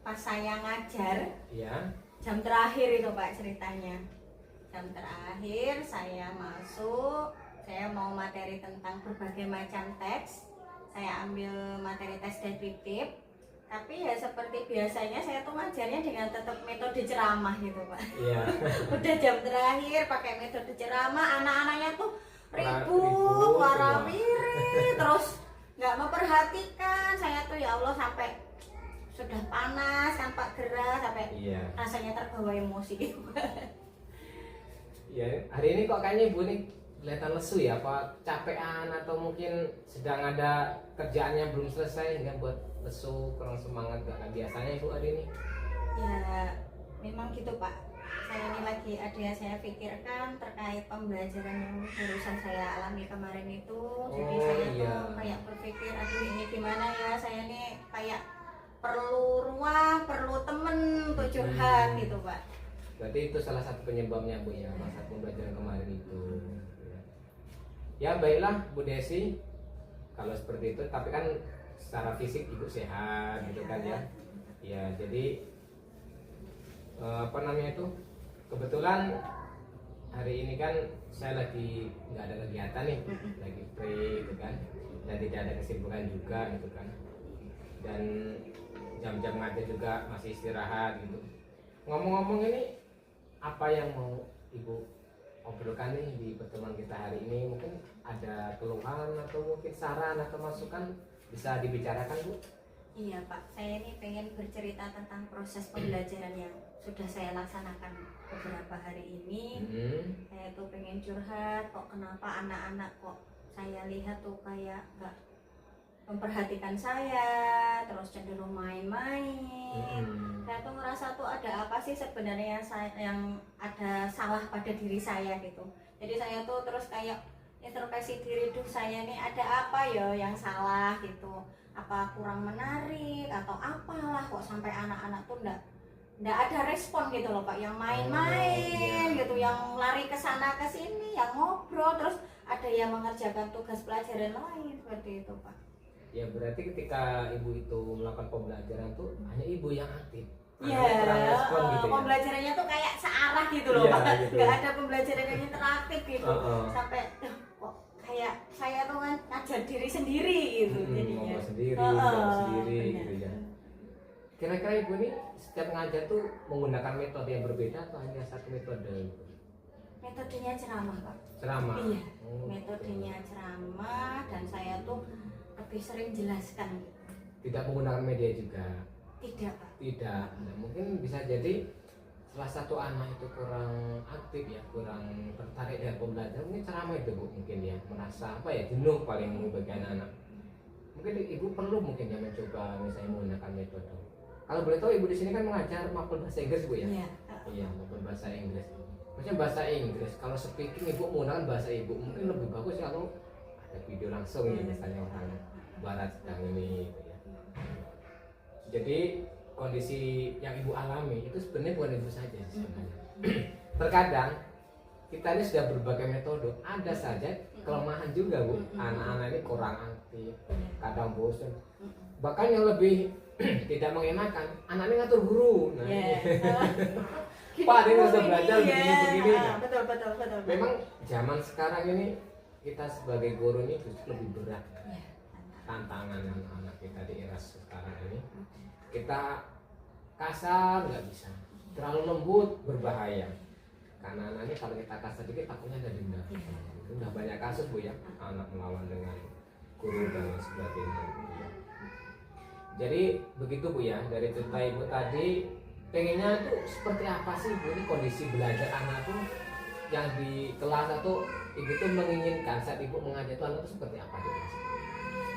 pas saya ngajar, Iya. jam terakhir itu Pak ceritanya. Jam terakhir saya masuk, saya mau materi tentang berbagai macam teks. Saya ambil materi tes deskriptif. Tapi ya seperti biasanya saya tuh ngajarnya dengan tetap metode ceramah gitu Pak. Iya. Udah jam terakhir pakai metode ceramah, anak-anaknya tuh Ribut ribut, semua. warawiri, terus nggak memperhatikan. Saya tuh ya Allah sampai sudah panas, tampak gerah, sampai Iya. rasanya terbawa emosi gitu. Ya, hari ini kok kayaknya Ibu nih kelihatan lesu ya, apa capean atau mungkin sedang ada kerjaan yang belum selesai hingga buat lesu, kurang semangat gak kayak biasanya Ibu hari ini? Ya memang gitu Pak. Saya ini lagi ada yang saya pikirkan terkait pembelajaran yang barusan saya alami kemarin itu. Jadi Oh, saya iya. tuh kayak berpikir, aduh ini gimana ya, saya ini kayak perlu ruang, perlu temen untuk curhat gitu Pak. Berarti itu salah satu penyebabnya Bu ya, masa pembelajaran kemarin itu. Ya baiklah Bu Desi, kalau seperti itu, tapi kan secara fisik Ibu sehat gitu kan ya. Ya jadi apa namanya itu, kebetulan hari ini kan saya lagi nggak ada kegiatan nih, lagi free gitu kan, dan tidak ada kesibukan juga gitu kan, dan jam-jam ngajar juga masih istirahat gitu. ngomong-ngomong ini apa yang mau Ibu obrolkan nih di pertemuan kita hari ini? Mungkin ada keluhan atau mungkin saran atau masukan bisa dibicarakan, Bu? Iya Pak, saya ini pengen bercerita tentang proses pembelajaran yang sudah saya laksanakan beberapa hari ini. Saya tuh pengen curhat, kok kenapa anak-anak kok saya lihat tuh kayak nggak memperhatikan saya, terus cenderung main-main. Saya tuh ngerasa tuh ada apa sih sebenarnya yang ada salah pada diri saya gitu. Jadi saya tuh terus kayak introspeksi diri, tuh saya nih ada apa ya yang salah gitu, apa kurang menarik atau apalah kok sampai anak-anak tuh nggak ada respon gitu loh Pak, yang main-main gitu, yang lari ke sana ke sini, yang ngobrol, terus ada yang mengerjakan tugas pelajaran lain seperti itu Pak. Ya berarti ketika Ibu itu melakukan pembelajaran tuh hanya Ibu yang aktif. Iya, kurang respon gitu ya. pembelajarannya tuh kayak searah gitu loh Pak, gitu. nggak ada pembelajaran yang interaktif gitu. Sampai kok kayak saya tuh kan ngajar diri sendiri gitu jadinya. Ngomong sendiri, jawab sendiri benar. gitu ya. Kira-kira Ibu ini setiap ngajar tuh menggunakan metode yang berbeda atau hanya satu metode? Metodenya ceramah Pak. Ceramah. Iya, Oh, metodenya ceramah, dan saya tuh lebih sering jelaskan. tidak menggunakan media juga. Tidak Pak. Tidak. Nah, mungkin bisa jadi salah satu anak itu kurang aktif ya, kurang tertarik dengan pembelajaran. Mungkin ceramah itu Bu, mungkin ya merasa apa ya, jenuh paling bagi anak-anak. Mungkin Ibu perlu mungkin ya mencoba misalnya menggunakan metode. Kalau boleh tahu Ibu di sini kan mengajar mapel bahasa Inggris Bu ya? Iya. Iya, mapel bahasa Inggris. Maksudnya bahasa Inggris. Kalau speaking Ibu menggunakan bahasa Ibu mungkin lebih bagus kalau ada video langsung ya, misalnya orang barat sedang ini gitu ya. Jadi kondisi yang Ibu alami itu sebenarnya bukan Ibu saja sebenarnya. Terkadang kita ini sudah berbagai metode, ada saja kelemahan juga Bu. Anak-anak ini kurang aktif, kadang bosan. Bahkan yang lebih tidak mengenakan, anaknya ngatur guru. Nah, Pak, ini sudah belajar begini-begini. Nah, Betul. memang zaman sekarang ini kita sebagai guru ini justru lebih berat. Tantangan anak-anak kita di era sekarang ini, kita kasar nggak bisa, terlalu lembut berbahaya. Karena nanti kalau kita kasar dikit takutnya ada denda. Udah banyak kasus Bu ya, anak melawan dengan guru dan lain sebagainya. Jadi begitu Bu ya, dari cerita Ibu tadi, pengennya tuh seperti apa sih Bu ini kondisi belajar anak tuh yang di kelas, atau Ibu tuh menginginkan saat Ibu mengajar tuh anak tuh seperti apa tuh?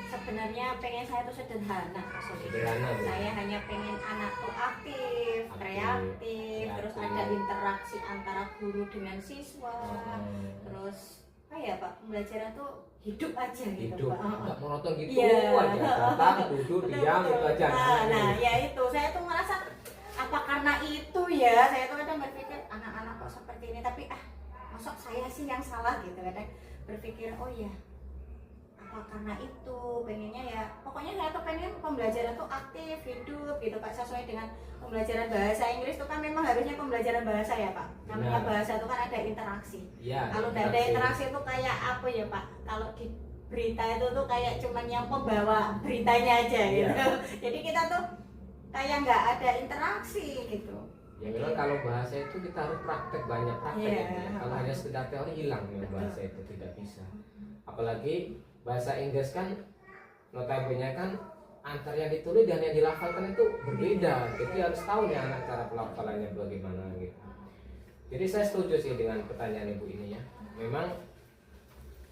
Sebenarnya pengen saya tuh sederhana Pak Soli. Sederhana, Bu. Saya hanya pengen anak tuh aktif, kreatif, terus ada interaksi antara guru dengan siswa, terus apa ya Pak, pembelajaran tuh hidup aja gitu Hidup, Pak. nggak monoton gitu Iya. aja, datang, duduk, diam, itu aja. Nah, ya itu, saya tuh merasa apa karena itu ya, saya tuh kadang berpikir anak-anak kok seperti ini, tapi masuk saya sih yang salah gitu, kadang berpikir oh ya apa karena itu, pengennya ya pokoknya saya tuh pengen pembelajaran tuh aktif, hidup gitu Pak, sesuai dengan pembelajaran bahasa Inggris tuh kan memang harusnya pembelajaran bahasa ya Pak, namanya bahasa tuh kan ada interaksi Ya, kalau nggak ada interaksi itu kayak apa ya Pak, kalau di berita itu tuh kayak cuman yang pembawa beritanya aja gitu. Jadi kita tuh kayak nggak ada interaksi gitu. Ya memang kalau bahasa itu kita harus praktek, banyak praktek ya. Kalau hanya sekedar teori hilang ya bahasa itu, tidak bisa. Apalagi bahasa Inggris kan notabene kan antara yang ditulis dan yang dilafalkan itu berbeda. Jadi harus tahu ya anak cara pelafalannya bagaimana gitu. Jadi saya setuju sih dengan pertanyaan Ibu ini ya. Memang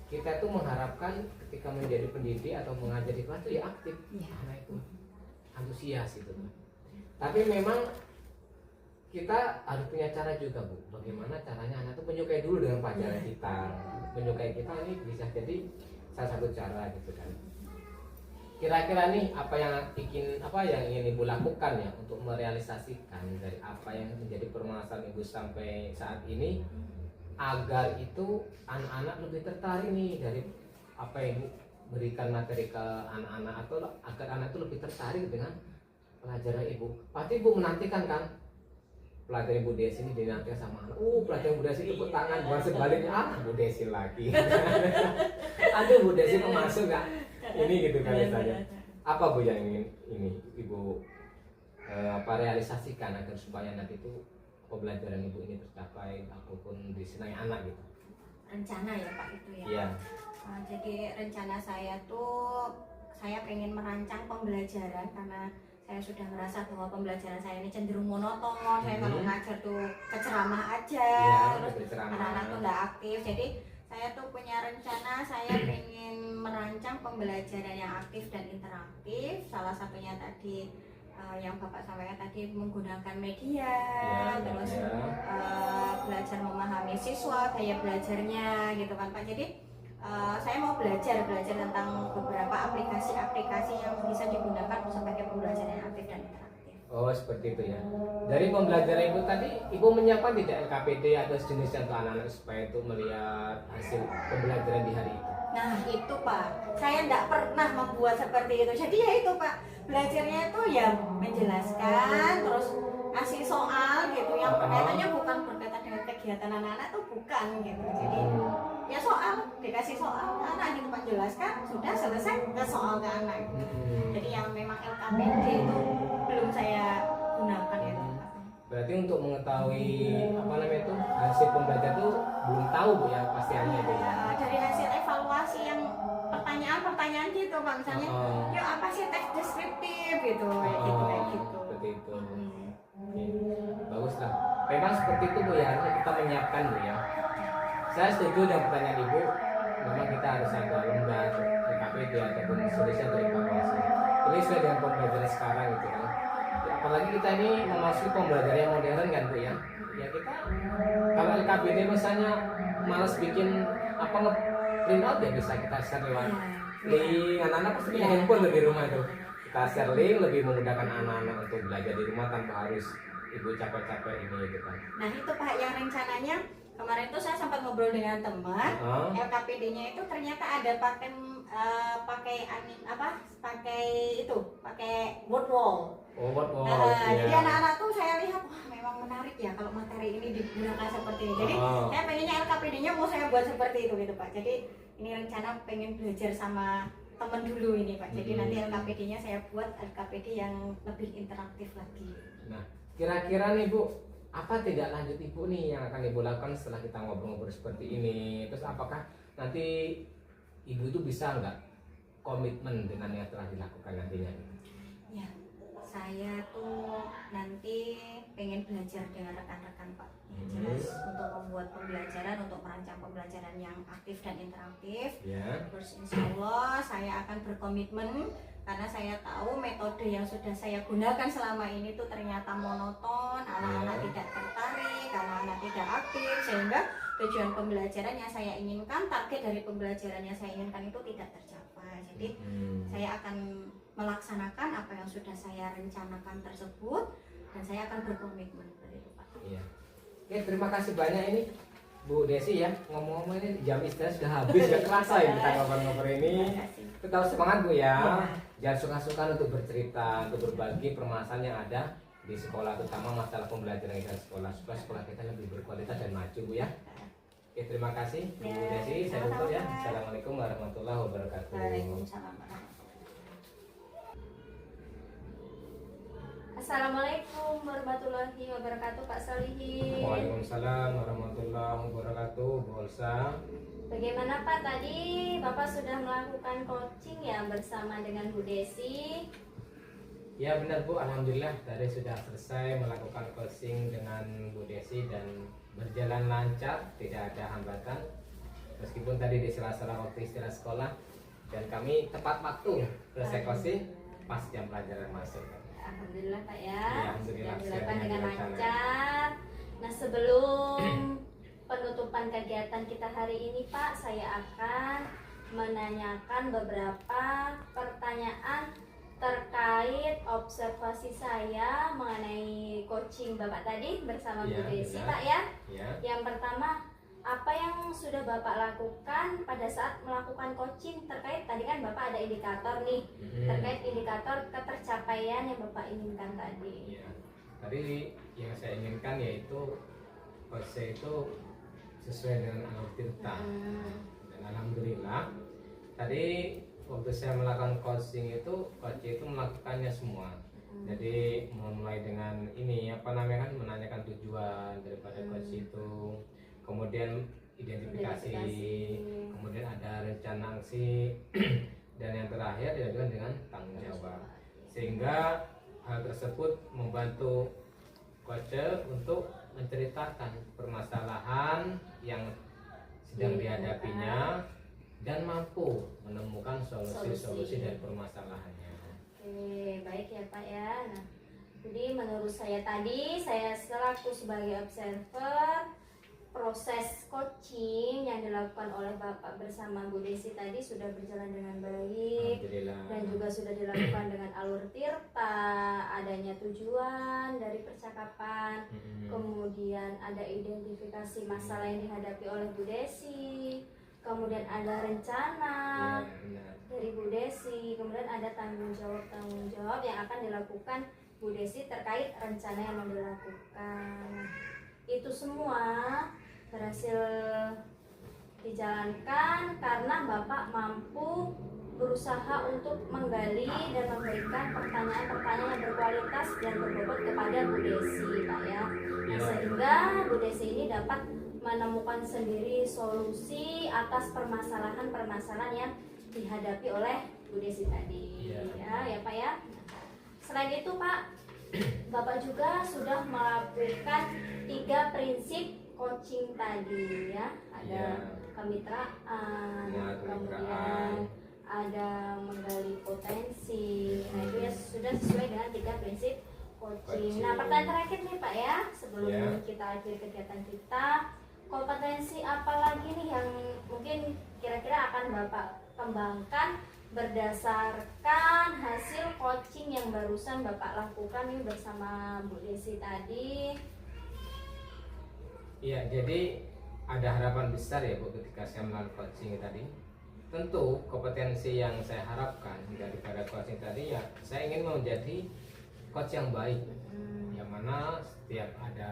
kita tuh mengharapkan ketika menjadi pendidik atau mengajar di kelas itu ya aktif, anak itu antusias gitu. Tapi memang kita harus punya cara juga Bu, bagaimana caranya anak itu menyukai dulu dengan pelajaran kita. Menyukai kita ini bisa jadi salah satu cara gitu kan. Kira-kira nih apa yang ingin Ibu lakukan ya untuk merealisasikan dari apa yang menjadi permasalahan Ibu sampai saat ini, agar itu anak-anak lebih tertarik nih dari apa yang Ibu berikan materi ke anak-anak, atau agar anak itu lebih tertarik dengan pelajaran Ibu. Pasti Ibu menantikan kan pelajaran Bu Desi ini dinantikan sama anak. Pelajaran Bu Desi tepuk tangan, bukan sebaliknya Bu Desi lagi. Aduh Bu Desi kok masuk nggak? Ini gitu kan misalnya. Apa Bu yang ingin ini Ibu realisasikan agar supaya nanti itu pembelajaran ibu ini tercapai apapun disenangi anak gitu. Rencana ya Pak itu ya. Iya. Jadi rencana saya tuh saya pengen merancang pembelajaran karena saya sudah merasa bahwa pembelajaran saya ini cenderung monoton. Saya kalau ngajar tuh keceramah aja, Iya, terus berceramah. anak-anak tuh nggak aktif. Jadi saya tuh punya rencana, saya pengen merancang pembelajaran yang aktif dan interaktif. Salah satunya tadi yang Bapak sampaikan tadi menggunakan media, Ya, terus ya. belajar memahami siswa, gaya belajarnya gitu kan Pak. Jadi saya mau belajar tentang beberapa aplikasi-aplikasi yang bisa digunakan sebagai pembelajaran yang aktif dan interaktif. Oh seperti itu ya. Dari pembelajaran ibu tadi, ibu menyiapkan tidak LKPD atau sejenisnya untuk anak-anak supaya itu melihat hasil pembelajaran di hari itu? Nah itu Pak, saya tidak pernah membuat seperti itu. Jadi ya itu Pak, belajarnya itu ya menjelaskan, terus ngasih soal gitu, yang berkaitannya bukan berkaitan dengan kegiatan anak-anak tuh bukan gitu. Jadi ya soal, dikasih soal ke anak gitu Pak, jelaskan, sudah selesai ke soal ke anak. Jadi yang memang LKPD itu belum saya gunakan itu Pak. Berarti untuk mengetahui apa namanya itu hasil pembelajaran itu belum tahu Bu ya pastiannya itu ya. Dari hasil evaluasi yang pertanyaan-pertanyaan gitu Pak, misalnya yuk apa sih teks deskriptif gitu, kayak gitu. Seperti itu. Oke, bagus lah. Memang seperti itu Bu ya, harusnya kita menyiapkan Bu ya. Saya setuju dengan pertanyaan Ibu. Memang kita harus ada lembar LKPD ataupun solusi atau evaluasi. Ini sesuai dengan pembelajaran sekarang gitu kan. Apalagi kita ini memasuki pembelajaran yang modern kan Bu ya. Ya kita kalau LKPD misalnya malas bikin apa print out ya bisa kita share lewat link. Anak-anak pasti punya handphone tuh di rumah itu. Kita share link lebih memudahkan anak-anak untuk belajar di rumah tanpa harus ibu capek-capek ini gitu kan. Nah itu Pak yang rencananya kemarin tuh saya sempat ngobrol dengan teman, LKPD-nya itu ternyata ada pakai word wall. Oh, word wall. Jadi anak-anak tuh saya lihat wah memang menarik ya kalau materi ini digunakan seperti ini. Jadi saya pengennya LKPD-nya mau saya buat seperti itu gitu Pak. Jadi ini rencana pengen belajar sama temen dulu ini Pak. Jadi nanti LKPD-nya saya buat LKPD yang lebih interaktif lagi. Nah, kira-kira nih Bu, apa tidak lanjut Ibu nih yang akan Ibu lakukan setelah kita ngobrol-ngobrol seperti ini? Terus apakah nanti Ibu itu bisa nggak komitmen dengan yang telah dilakukan nantinya? Ya, saya tuh nanti pengen belajar dengan rekan-rekan Pak. Jelas untuk membuat pembelajaran, untuk merancang pembelajaran yang aktif dan interaktif. Ya. Terus insya Allah saya akan berkomitmen karena saya tahu metode yang sudah saya gunakan selama ini tuh ternyata monoton, anak-anak tidak tertarik, anak-anak tidak aktif, sehingga tujuan pembelajaran yang saya inginkan, target dari pembelajaran yang saya inginkan itu tidak tercapai. Jadi saya akan melaksanakan apa yang sudah saya rencanakan tersebut dan saya akan berkomitmen seperti itu Pak. Iya. Oke, terima kasih banyak ini Bu Desi ya. Ngomong-ngomong ini jam istirahat sudah habis, gak kerasa ya kita ngobrol-ngobrol ini. Tetap semangat Bu ya. Jangan suka-suka untuk bercerita, untuk berbagi permasalahan yang ada di sekolah, terutama masalah pembelajaran kita di sekolah, supaya sekolah kita lebih berkualitas dan maju Bu ya. Oke, terima kasih Bu Desi. Saya tutup ya. Assalamualaikum warahmatullahi wabarakatuh. Waalaikumsalam warahmatullahi wabarakatuh. Assalamualaikum warahmatullahi wabarakatuh Pak Solihin. Waalaikumsalam warahmatullahi wabarakatuh Bu Olsa. Bagaimana Pak tadi Bapak sudah melakukan coaching ya bersama dengan Bu Desi? Ya benar Bu, alhamdulillah tadi sudah selesai melakukan coaching dengan Bu Desi dan berjalan lancar, tidak ada hambatan. Meskipun tadi di sela-sela waktu istirahat sekolah dan kami tepat waktu selesai coaching pas jam pelajaran masuk. Alhamdulillah Pak ya, Alhamdulillah, sudah dilakukan dengan sesuai dengan lancar. Nah sebelum penutupan kegiatan kita hari ini Pak, saya akan menanyakan beberapa pertanyaan terkait observasi saya mengenai coaching Bapak tadi bersama Bu Desi Pak ya. Yang pertama, apa yang sudah Bapak lakukan pada saat melakukan coaching terkait tadi kan Bapak ada indikator nih, terkait indikator ketercapaian yang Bapak inginkan tadi. Ya. Tadi yang saya inginkan yaitu coaching itu sesuai dengan alur tirta. Dan alhamdulillah tadi waktu saya melakukan coaching itu melakukannya semua. Jadi mulai dengan ini apa namanya kan menanyakan tujuan daripada coach itu, kemudian identifikasi, kemudian ada rencana aksi, dan yang terakhir diajukan dengan tanggung jawab. Sehingga hal tersebut membantu coach untuk menceritakan permasalahan yang sedang dihadapinya dan mampu menemukan solusi-solusi dari permasalahannya. Oke, baik ya Pak ya. Nah, jadi menurut saya tadi, saya selaku sebagai observer, proses coaching yang dilakukan oleh Bapak bersama Bu Desi tadi sudah berjalan dengan baik. Alhamdulillah. Dan juga sudah dilakukan dengan alur tirta, adanya tujuan dari percakapan, kemudian ada identifikasi masalah yang dihadapi oleh Bu Desi, kemudian ada rencana dari Bu Desi, kemudian ada tanggung jawab yang akan dilakukan Bu Desi terkait rencana yang mau dilakukan. Itu semua berhasil dijalankan karena Bapak mampu berusaha untuk menggali dan memberikan pertanyaan-pertanyaan yang berkualitas dan berbobot kepada Bu Desi, Pak ya. Nah, sehingga Bu Desi ini dapat menemukan sendiri solusi atas permasalahan-permasalahan yang dihadapi oleh Bu Desi tadi. Ya Pak ya. Selain itu Pak, Bapak juga sudah melakukan 3 prinsip coaching tadi ya. Ada kemitraan, kemudian ada menggali potensi. Nah itu ya sudah sesuai dengan 3 prinsip coaching. Nah pertanyaan terakhir nih Pak ya, sebelum kita akhiri kegiatan kita, kompetensi apa lagi nih yang mungkin kira-kira akan Bapak kembangkan berdasarkan hasil coaching yang barusan Bapak lakukan nih bersama Bu Desi tadi? Iya, jadi ada harapan besar ya Bu ketika saya melakukan coaching tadi. Tentu kompetensi yang saya harapkan daripada coaching tadi ya saya ingin menjadi coach yang baik. Yang mana setiap ada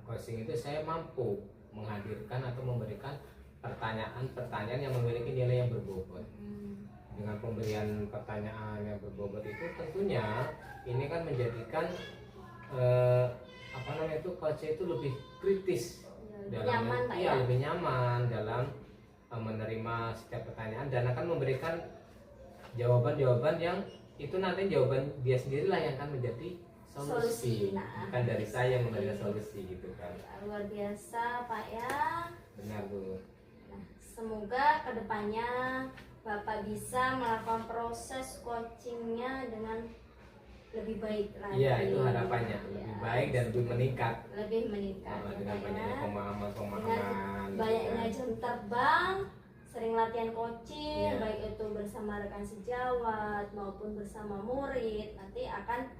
coaching itu saya mampu menghadirkan atau memberikan pertanyaan-pertanyaan yang memiliki nilai yang berbobot. Dengan pemberian pertanyaan yang berbobot itu tentunya ini kan menjadikan coach itu lebih kritis dalam lebih nyaman dalam menerima setiap pertanyaan dan akan memberikan jawaban-jawaban yang itu nanti jawaban dia sendirilah yang akan menjadi solusi. Bukan dari saya yang memberikan solusi gitu kan. Luar biasa Pak ya. Benar Bu. Nah, semoga kedepannya Bapak bisa melakukan proses coachingnya dengan lebih baik lagi. Iya, itu harapannya lebih baik dan lebih meningkat. Lebih meningkat. Dengan banyaknya pemahaman. Dengan banyaknya jam terbang, sering latihan coaching, baik itu bersama rekan sejawat maupun bersama murid, nanti akan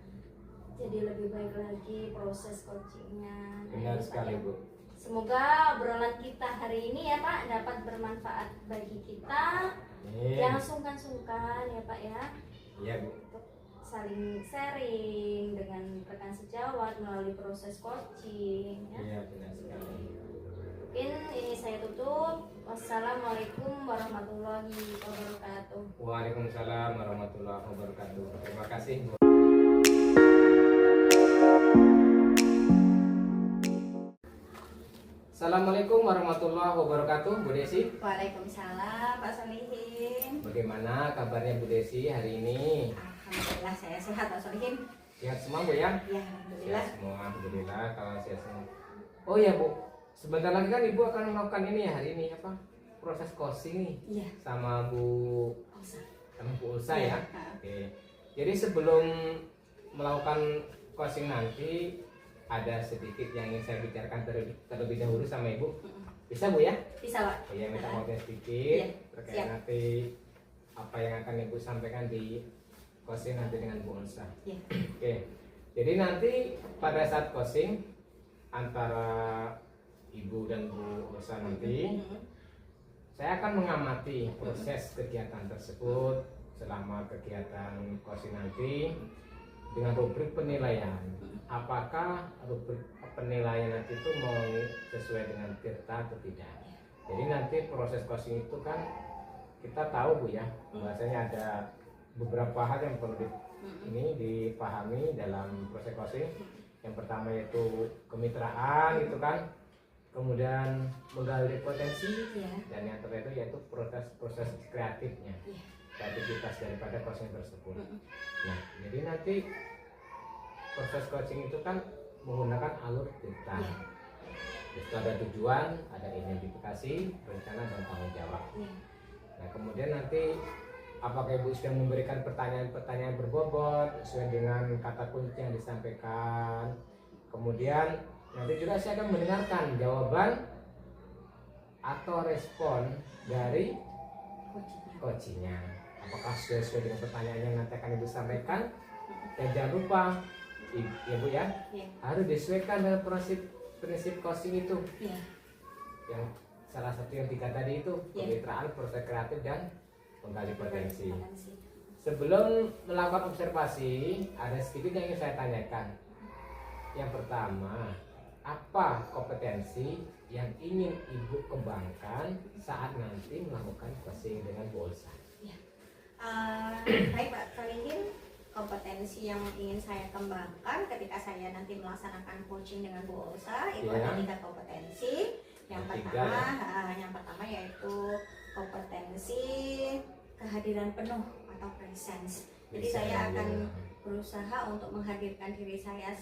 jadi lebih baik lagi proses coachingnya. Benar sekali Bu. Semoga obrolan kita hari ini ya Pak dapat bermanfaat bagi kita. Jangan sungkan-sungkan ya Pak ya. Iya Bu. Untuk saling sharing dengan rekan sejawat melalui proses coaching ya. Iya benar sekali. Mungkin ini saya tutup. Wassalamualaikum warahmatullahi wabarakatuh. Waalaikumsalam warahmatullahi wabarakatuh. Terima kasih Bu. Assalamualaikum warahmatullahi wabarakatuh Bu Desi. Waalaikumsalam Pak Solihin. Bagaimana kabarnya Bu Desi hari ini? Alhamdulillah saya sehat Pak Solihin. Sehat semua Bu ya? Ya alhamdulillah. Sehat semua, alhamdulillah kalau sehat semua. Oh ya Bu, sebentar lagi kan Ibu akan melakukan ini ya hari ini apa? Proses coaching nih. Iya. Sama Bu Ulsa ya. Iya. Oke. Jadi sebelum melakukan coaching nanti ada sedikit yang ingin saya bicarakan terlebih dahulu sama Ibu. Bisa Bu ya? Bisa Pak. Oh ya, minta waktunya sedikit terkait siap. nanti apa yang akan Ibu sampaikan di coaching nanti dengan Bu Ulsa. Iya. Oke. Jadi nanti pada saat coaching antara Ibu dan Bu Ulsa nanti saya akan mengamati proses kegiatan tersebut selama kegiatan coaching nanti dengan rubrik penilaian. Apakah rubrik penilaian nanti itu mau sesuai dengan tirta atau tidak? Jadi nanti proses coaching itu kan kita tahu Bu ya, bahwasanya ada beberapa hal yang perlu ini dipahami dalam proses coaching. Yang pertama yaitu kemitraan gitu kan, kemudian menggali potensi, dan yang terakhir yaitu proses kreatifnya, kreativitas daripada coaching tersebut. Nah, jadi nanti proses coaching itu kan menggunakan alur cerita. Itu ada tujuan, ada identifikasi, rencana, dan tanggung jawab. Nah, kemudian nanti apakah Ibu sudah memberikan pertanyaan-pertanyaan berbobot sesuai dengan kata kunci yang disampaikan. Kemudian nanti juga saya akan mendengarkan jawaban atau respon dari coachingnya. Apakah sesuai dengan pertanyaan yang nanti akan Ibu sampaikan. Dan jangan lupa Ibu ya, harus disesuaikan dengan prinsip coaching itu. Yang salah satu yang 3 tadi itu, kemitraan, proses kreatif, dan menggali potensi. Sebelum melakukan observasi, ada sedikit yang ingin saya tanyakan. Yang pertama, apa kompetensi yang ingin Ibu kembangkan saat nanti melakukan coaching dengan Bu Olsa? Baik Pak Kalihin, kompetensi yang ingin saya kembangkan ketika saya nanti melaksanakan coaching dengan Bu Olsa itu ada 3 kompetensi. Yang pertama yaitu kompetensi kehadiran penuh atau presence. Jadi saya akan berusaha untuk menghadirkan diri saya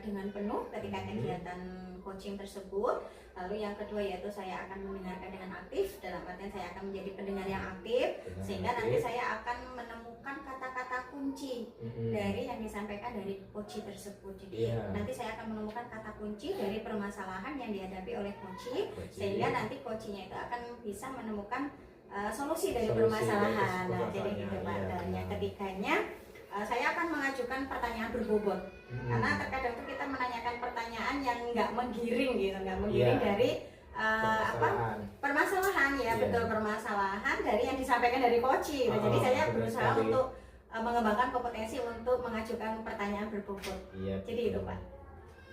dengan penuh ketika kegiatan coaching tersebut. Lalu yang kedua yaitu saya akan mendengarkan dengan aktif, dalam artian saya akan menjadi pendengar yang aktif, sehingga nanti saya akan menemukan kata-kata kunci dari yang disampaikan dari coach tersebut. Jadi nanti saya akan menemukan kata kunci dari permasalahan yang dihadapi oleh coach, sehingga nanti coachnya itu akan bisa menemukan solusi dari permasalahan. Nah, jadi gitu Pak. Dan yang ketiganya saya akan mengajukan pertanyaan berbobot, karena terkadang tuh kita menanyakan pertanyaan yang nggak menggiring gitu, nggak menggiring dari permasalahan ya, betul, permasalahan dari yang disampaikan dari coach gitu. Jadi saya berusaha untuk mengembangkan kompetensi untuk mengajukan pertanyaan berbobot. Jadi itu Pak.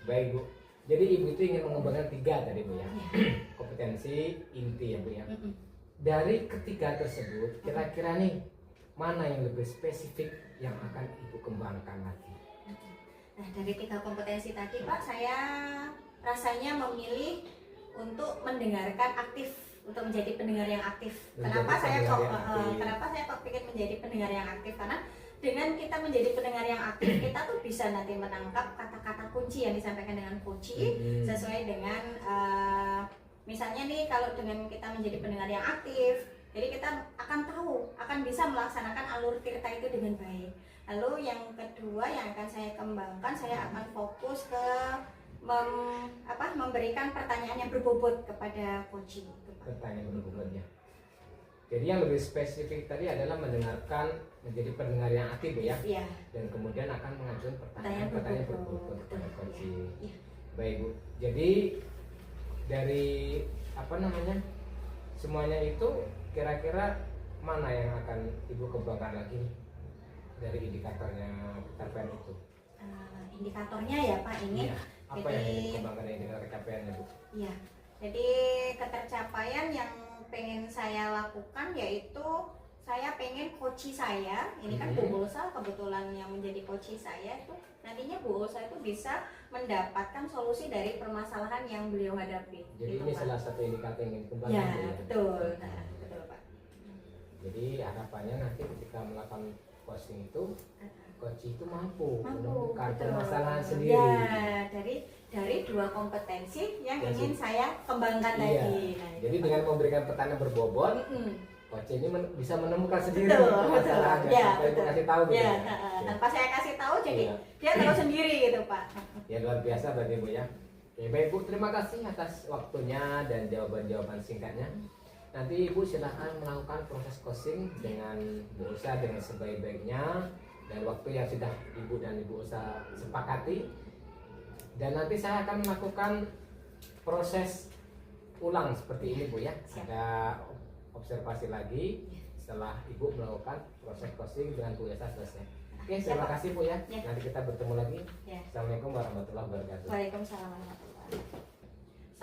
Baik Bu. Jadi Ibu itu ingin mengembangkan 3 tadi Bu ya. Kompetensi inti ya Bu ya. Dari ketiga tersebut, kira-kira nih mana yang lebih spesifik yang akan Ibu kembangkan lagi? Nah, dari 3 kompetensi tadi Pak, saya rasanya memilih untuk mendengarkan aktif, untuk menjadi pendengar yang aktif. Kenapa saya kok pikir menjadi pendengar yang aktif? Karena dengan kita menjadi pendengar yang aktif, kita tuh bisa nanti menangkap kata-kata kunci yang disampaikan dengan coach sesuai dengan misalnya nih, kalau dengan kita menjadi pendengar yang aktif, jadi kita akan tahu, akan bisa melaksanakan alur cerita itu dengan baik. Lalu yang kedua yang akan saya kembangkan, saya akan fokus ke memberikan pertanyaan yang berbobot kepada coaching. Pertanyaan berbobotnya. Jadi yang lebih spesifik tadi adalah mendengarkan, menjadi pendengar yang aktif ya. Dan kemudian akan mengajukan pertanyaan berbobot kepada coaching. Baik Bu. Jadi dari semuanya itu kira-kira mana yang akan Ibu kembangkan lagi dari indikatornya capaian itu? Indikatornya ya Pak ini. Apa yang ingin dikembangkan indikator capaiannya Bu? Iya. Jadi ketercapaian yang pengen saya lakukan yaitu saya pengen coach saya, ini kan Bu Olsa kebetulan yang menjadi coach saya itu, nantinya Bu Olsa itu bisa mendapatkan solusi dari permasalahan yang beliau hadapi. Jadi gitu, ini Pak. salah satu indikator yang ingin dikembangkan ya? Betul. Nah, betul Pak. Jadi harapannya nanti ketika melakukan coaching itu, coach itu mampu menemukan permasalahan sendiri. Ya, dari 2 kompetensi yang ingin saya kembangkan tadi. Nah, jadi dengan memberikan pertanyaan berbobot, coach ini bisa menemukan sendiri permasalahannya. Betul. Kasih tahu gitu. Tanpa saya kasih tahu, jadi dia tahu sendiri gitu Pak. Ya luar biasa berarti Bu ya. Oke, baik Bu, terima kasih atas waktunya dan jawaban-jawaban singkatnya. Nanti Ibu silahkan melakukan proses coaching dengan Bu Olsa dengan sebaik-baiknya dan waktu yang sudah Ibu dan Ibu Olsa sepakati. Dan nanti saya akan melakukan proses ulang seperti ini Bu ya. Ada observasi lagi setelah Ibu melakukan proses coaching dengan Bu Olsa selesai. Oke, terima kasih Bu ya. Nanti kita bertemu lagi. Assalamualaikum warahmatullahi wabarakatuh. Waalaikumsalam warahmatullahi wabarakatuh.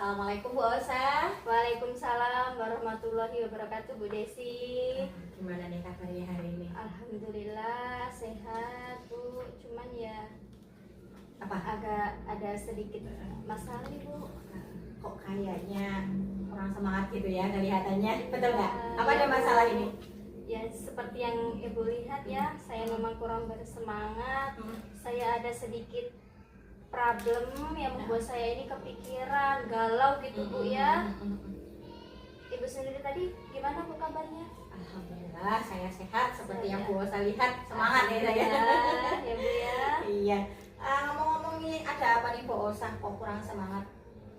Assalamualaikum Bu Olsa. Waalaikumsalam warahmatullahi wabarakatuh Bu Desi. Gimana nih kabarnya hari ini? Alhamdulillah sehat Bu, cuman ya Apa? agak ada sedikit masalah nih Bu. Kok kayaknya kurang semangat gitu ya kelihatannya, betul nggak? Ya, Apa ada masalah ini? Ya seperti yang Ibu lihat ya, saya memang kurang bersemangat. Saya ada sedikit problem yang membuat saya ini kepikiran, galau gitu Bu ya. Ibu sendiri tadi gimana Bu kabarnya? Alhamdulillah saya sehat seperti yang Bu Olsa lihat, semangat ya saya. Alhamdulillah, ya Bu ya. Iya. Ngomong-ngomong nih ada apa nih Bu Olsa kok kurang semangat?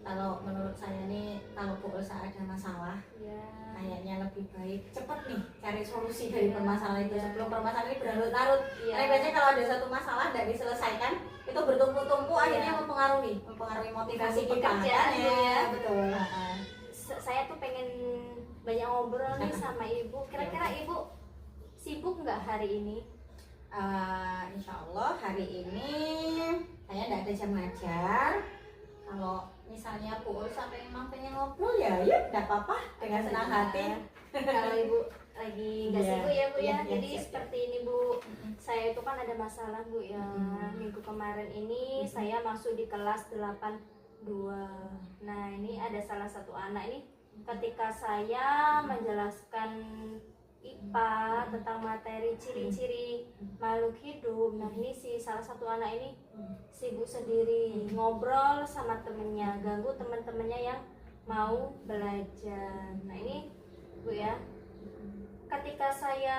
Kalau menurut saya nih kalau Bu Olsa ada masalah, Ya. kayaknya lebih baik cepet nih cari solusi dari Iya, permasalahan itu iya. sebelum permasalahan ini berlarut-larut. Iya. Karena biasanya kalau ada satu masalah tidak diselesaikan, itu bertumpuk-tumpuk Iya. akhirnya mempengaruhi motivasi Mempengaruhi kita. pekerjaan, Kan, Bu, ya. Betul. Saya tuh pengen banyak ngobrol nih sama Ibu. Kira-kira Ibu sibuk nggak hari ini? Insya Allah hari ini saya tidak ada jam ngajar. Kalau misalnya Bu Olsa memang pengen ngobrol ya, yuk tidak apa-apa dengan senang hati. Kalau Ibu lagi nggak Iya, sibuk ya Bu ya. iya, Jadi iya, seperti ini Bu. Saya itu kan ada masalah Bu ya. Minggu kemarin ini saya masuk di kelas 82. Nah, ini ada salah satu anak ini ketika saya menjelaskan IPA tentang materi ciri-ciri makhluk hidup. Nah, ini si salah satu anak ini sibuk sendiri ngobrol sama temennya, ganggu teman-temannya yang mau belajar. Nah, ini Bu ya, ketika saya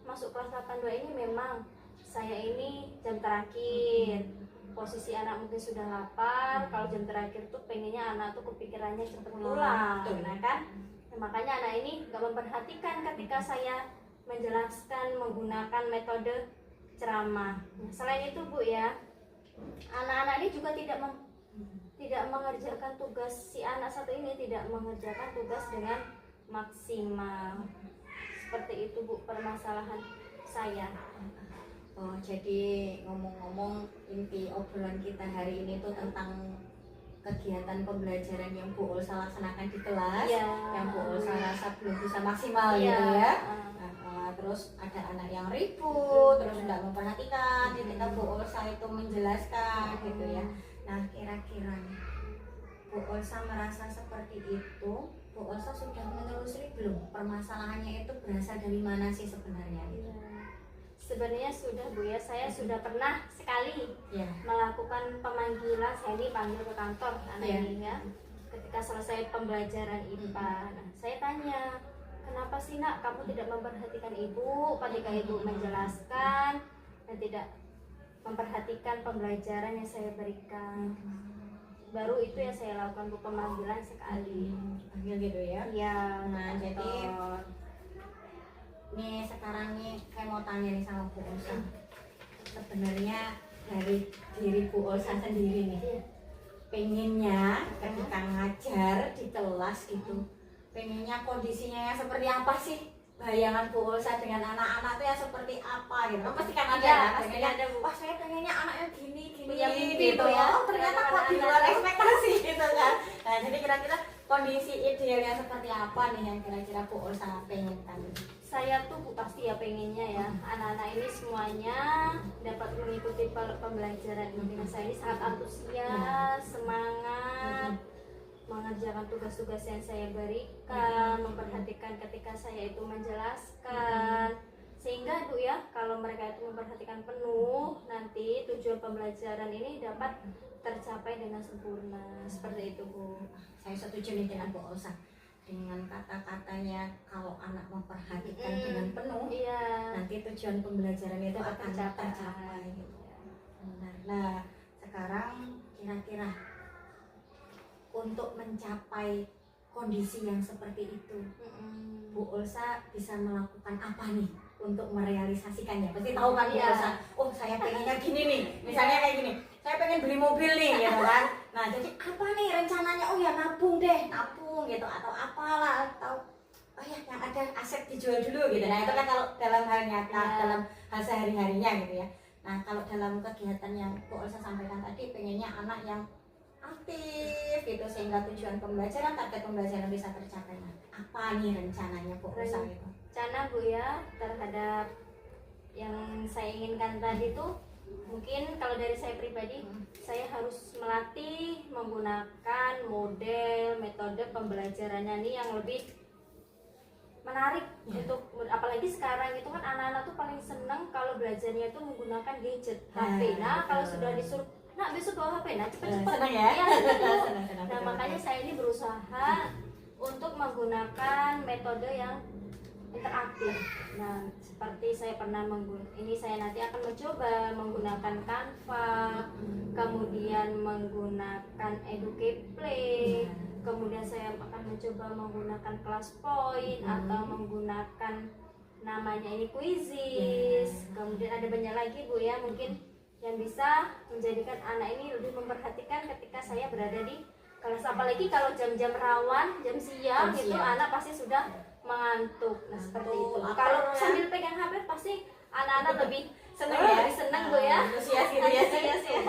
masuk kelas 82 ini memang saya ini jam terakhir, posisi anak mungkin sudah lapar. Kalau jam terakhir tuh pengennya anak tuh kepikirannya cepet pulang, nah kan. Nah, makanya anak ini gak memperhatikan ketika saya menjelaskan menggunakan metode ceramah. Nah, selain itu Bu ya, anak-anak ini juga tidak mengerjakan tugas, si anak satu ini tidak mengerjakan tugas dengan maksimal. Seperti itu Bu permasalahan saya. Oh, jadi ngomong-ngomong inti obrolan kita hari ini tuh tentang kegiatan pembelajaran yang Bu Olsa laksanakan di kelas, Ya. yang Bu Olsa rasa belum bisa maksimal Iya. gitu ya. Terus ada anak yang ribut, terus tidak memperhatikan ketika Bu Olsa itu menjelaskan gitu ya. Nah, kira-kira nih, Bu Olsa merasa seperti itu, Bu Olsa sudah menelusuri belum permasalahannya itu berasal dari mana sih sebenarnya gitu? Sebenarnya sudah Bu ya, saya sudah pernah sekali Ya. melakukan pemanggilan. Saya dipanggil ke kantor anak Iya. ini ya, ketika selesai pembelajaran IPA. Nah, saya tanya, kenapa sih Nak kamu tidak memperhatikan Ibu ketika Ibu menjelaskan dan tidak memperhatikan pembelajaran yang saya berikan? Baru itu yang saya lakukan Bu, pemanggilan sekali. Panggil gitu ya. Iya. Nah, ke jadi kantor. nih sekarang nih saya mau tanya nih sama Bu Olsa. Sebenarnya dari diri Bu Olsa sendiri nih, Iya. pengennya ketika ngajar di kelas gitu, pengennya kondisinya yang seperti apa sih? Bayangan Bu Olsa dengan anak-anak tuh ya seperti apa gitu? Kan pasti kan ada Iya, ya, pasti pengennya, ada, Bu. wah saya pengennya anaknya gini Punya mimpi, gitu Bu, ya. Oh ternyata kok di luar ekspektasi gitu kan. Nah jadi kira-kira kondisi idealnya seperti apa nih yang kira-kira Bu Olsa pengen kan? Saya tuh Bu pasti ya pengennya ya anak-anak ini semuanya dapat mengikuti pembelajaran ini. Saya ini sangat antusias, semangat mengerjakan tugas-tugas yang saya berikan, memperhatikan ketika saya itu menjelaskan, sehingga Bu ya kalau mereka itu memperhatikan penuh, nanti tujuan pembelajaran ini dapat tercapai dengan sempurna. Seperti itu Bu. Saya setuju nih dengan Bu Olsa dengan kata-katanya, kalau anak memperhatikan dengan penuh, Iya. nanti tujuan pembelajaran itu Dapat akan tercapai. Benar. Nah, sekarang kira-kira untuk mencapai kondisi yang seperti itu, Bu Olsa bisa melakukan apa nih untuk merealisasikannya? Pasti tahu kan Bu Iya. Olsa, oh saya pengennya gini nih, misalnya kayak gini, saya pengen beli mobil nih, gitu kan. Nah, jadi apa nih rencananya? Oh ya nabung deh, nabung gitu, atau apalah, atau oh ya yang ada aset dijual dulu gitu. Nah, itu kan kalau dalam hal nyata, Iya. dalam hal sehari-harinya gitu ya. Nah, kalau dalam kegiatan yang Bu Olsa sampaikan tadi, pengennya anak yang aktif gitu sehingga tujuan pembelajaran, target pembelajaran bisa tercapai. Nah, apa nih rencananya Bu Olsa itu? Rencana Bu ya terhadap yang saya inginkan tadi tuh, mungkin kalau dari saya pribadi, saya harus melatih menggunakan model metode pembelajarannya nih yang lebih menarik untuk, apalagi sekarang itu kan anak-anak tuh paling seneng kalau belajarnya itu menggunakan gadget HP. Nah kalau sudah disuruh nak besok bawa HP, nah cepet-cepet Seneng ya? iya, seneng. Seneng, Nah makanya saya ini berusaha untuk menggunakan metode yang interaktif. Nah seperti saya pernah ini saya nanti akan mencoba menggunakan Canva, kemudian menggunakan Educate Play, kemudian saya akan mencoba menggunakan Classpoint atau menggunakan namanya ini Quizzes. Kemudian ada banyak lagi Bu ya, mungkin yang bisa menjadikan anak ini lebih memperhatikan ketika saya berada di kelas, apalagi kalau jam-jam rawan, jam siang itu anak pasti sudah mengantuk. Nah seperti itu. Kalau sambil pegang HP pasti anak-anak lebih Seneng ya? seneng Bu ya. Antusias gitu ya. Antusias ya.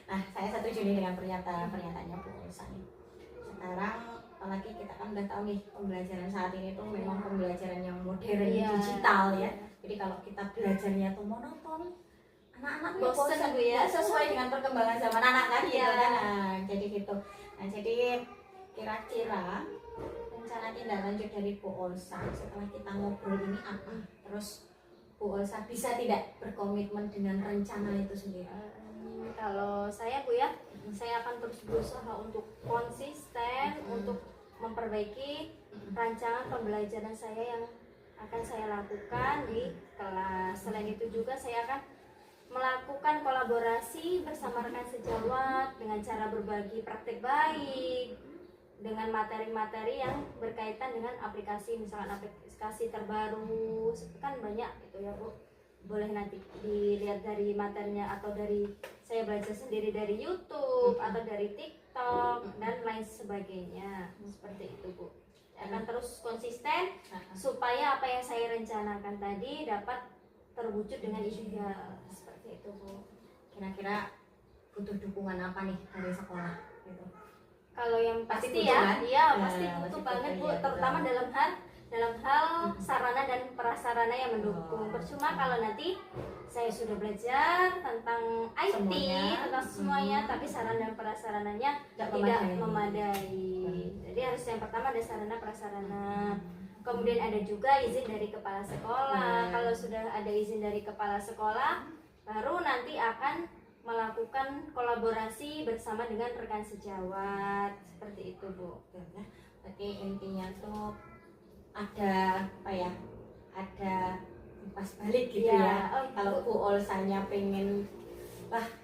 Nah, saya setuju nih dengan pernyataannya Bu Olsa nih. Sekarang apalagi kita kan udah tahu nih pembelajaran saat ini tuh memang pembelajaran yang modern, digital ya. Jadi kalau kita belajarnya tuh monoton, anak-anak bosen Bu ya. sesuai dengan perkembangan zaman anak kan gitu kan. Nah, jadi gitu. Nah, jadi kira-kira rencana tindak lanjut dari Bu Olsa setelah kita ngobrol ini apa? Terus Bu Olsa bisa tidak berkomitmen dengan rencana itu sendiri? Kalau saya Bu ya, saya akan terus berusaha untuk konsisten untuk memperbaiki rancangan pembelajaran saya yang akan saya lakukan di kelas. Selain itu juga saya akan melakukan kolaborasi bersama rekan sejawat dengan cara berbagi praktek baik dengan materi-materi yang berkaitan dengan aplikasi, misalkan aplikasi terbaru kan banyak gitu ya Bu. Boleh nanti dilihat dari materinya atau dari saya belajar sendiri dari YouTube atau dari TikTok dan lain sebagainya. Seperti itu Bu. Saya akan terus konsisten supaya apa yang saya rencanakan tadi dapat terwujud dengan ideal. Seperti itu Bu. Kira-kira butuh dukungan apa nih dari sekolah gitu? Kalau yang Pasti pasti butuh, ya, kan? iya Ya, pasti pasti butuh butuh, banget Bu, iya, terutama betul. dalam hal sarana dan prasarana yang mendukung. Percuma kalau nanti saya sudah belajar tentang IT, Semuanya. tentang semuanya, tapi sarana dan prasarananya tidak memadai. Jadi harus yang pertama ada sarana prasarana. Kemudian ada juga izin dari kepala sekolah. Kalau sudah ada izin dari kepala sekolah, baru nanti akan melakukan kolaborasi bersama dengan rekan sejawat. Seperti itu Bu. Berarti intinya tuh ada apa ya? Ada pas balik gitu ya. Kalau Bu Olsanya pengen